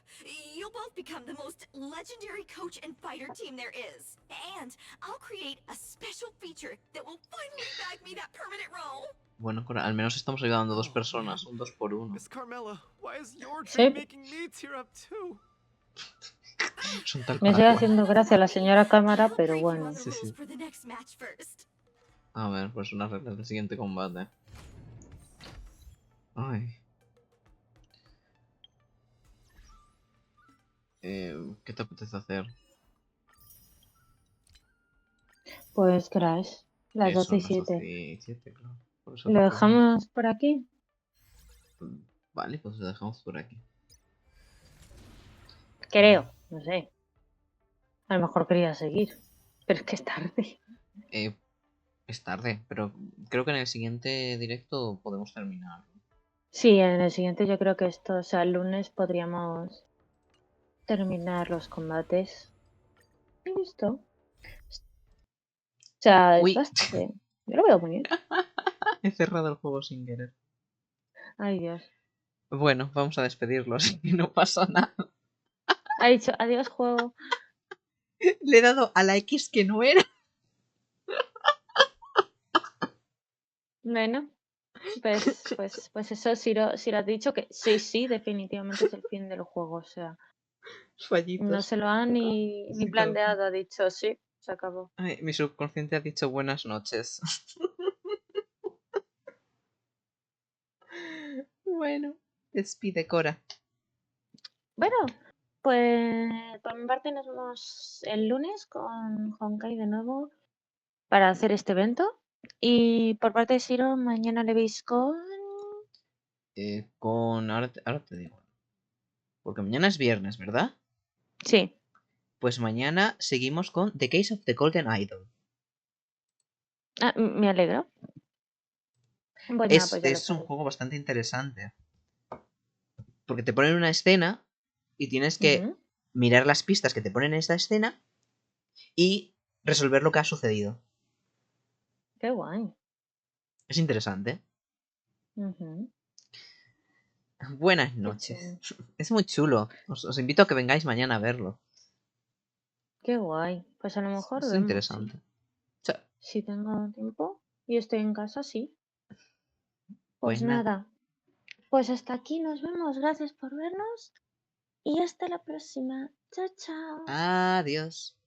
S19: You'll both become the most legendary coach and fighter team there is. And I'll create a special feature that will finally bag me that permanent role.
S2: Bueno, al menos estamos ayudando a dos personas, un 2 por 1.
S9: Miss Carmela, why is your
S1: Sí.
S9: dream making me tear up too?
S2: Son tal
S1: Me sigue
S2: para cual.
S1: haciendo gracia la señora cámara, pero bueno.
S2: Sí, sí.
S19: For the next match first.
S2: A ver, pues unas reglas del siguiente combate. Ay. ¿Qué te apetece hacer?
S1: Pues Crash, las 12 y
S2: Las
S1: 7.
S2: 12 y 7, claro. Por eso
S1: ¿Lo
S2: te
S1: dejamos por aquí?
S2: pregunto. Vale, pues lo dejamos por aquí.
S1: Creo, no sé. A lo mejor quería seguir, pero es que es tarde.
S2: Es tarde, pero creo que en el siguiente directo podemos terminar.
S1: Sí, en el siguiente yo creo que esto, o sea, el lunes podríamos terminar los combates. Y listo. O sea, es
S2: Uy.
S1: bastante. Yo lo veo muy bien.
S2: He cerrado el juego sin querer.
S1: Ay, Dios.
S2: Bueno, vamos a despedirlo, así que no pasa nada.
S1: Ha dicho, adiós, juego.
S2: Le he dado a la X que no era.
S1: Bueno, pues eso, si lo has dicho que sí, definitivamente es el fin del juego. O sea,
S2: Fallitos.
S1: no se lo han ni
S2: Sí,
S1: planteado, ha dicho sí, se acabó.
S2: Ay, mi subconsciente ha dicho buenas noches. Bueno, despide, Cora.
S1: Bueno, pues por mi parte nos vemos el lunes con Honkai de nuevo para hacer este evento. Y por parte de Siro, mañana le veis con...
S2: Ahora te digo. Porque mañana es viernes, ¿verdad?
S1: Sí.
S2: Pues mañana seguimos con The Case of the Golden Idol.
S1: Ah, me alegro. Pues nada, pues ya lo
S2: Es un
S1: sabéis.
S2: juego bastante interesante. Porque te ponen una escena y tienes que mirar las pistas que te ponen en esta escena y resolver lo que ha sucedido.
S1: Qué guay.
S2: Es interesante.
S1: Ujú.
S2: Buenas noches. Es muy chulo. Os invito a que vengáis mañana a verlo.
S1: Qué guay. Pues a lo mejor
S2: Es
S1: vemos,
S2: interesante.
S1: sí. Si tengo tiempo y estoy en casa, sí. Pues nada. Pues hasta aquí nos vemos. Gracias por vernos. Y hasta la próxima. Chao, chao.
S2: Adiós.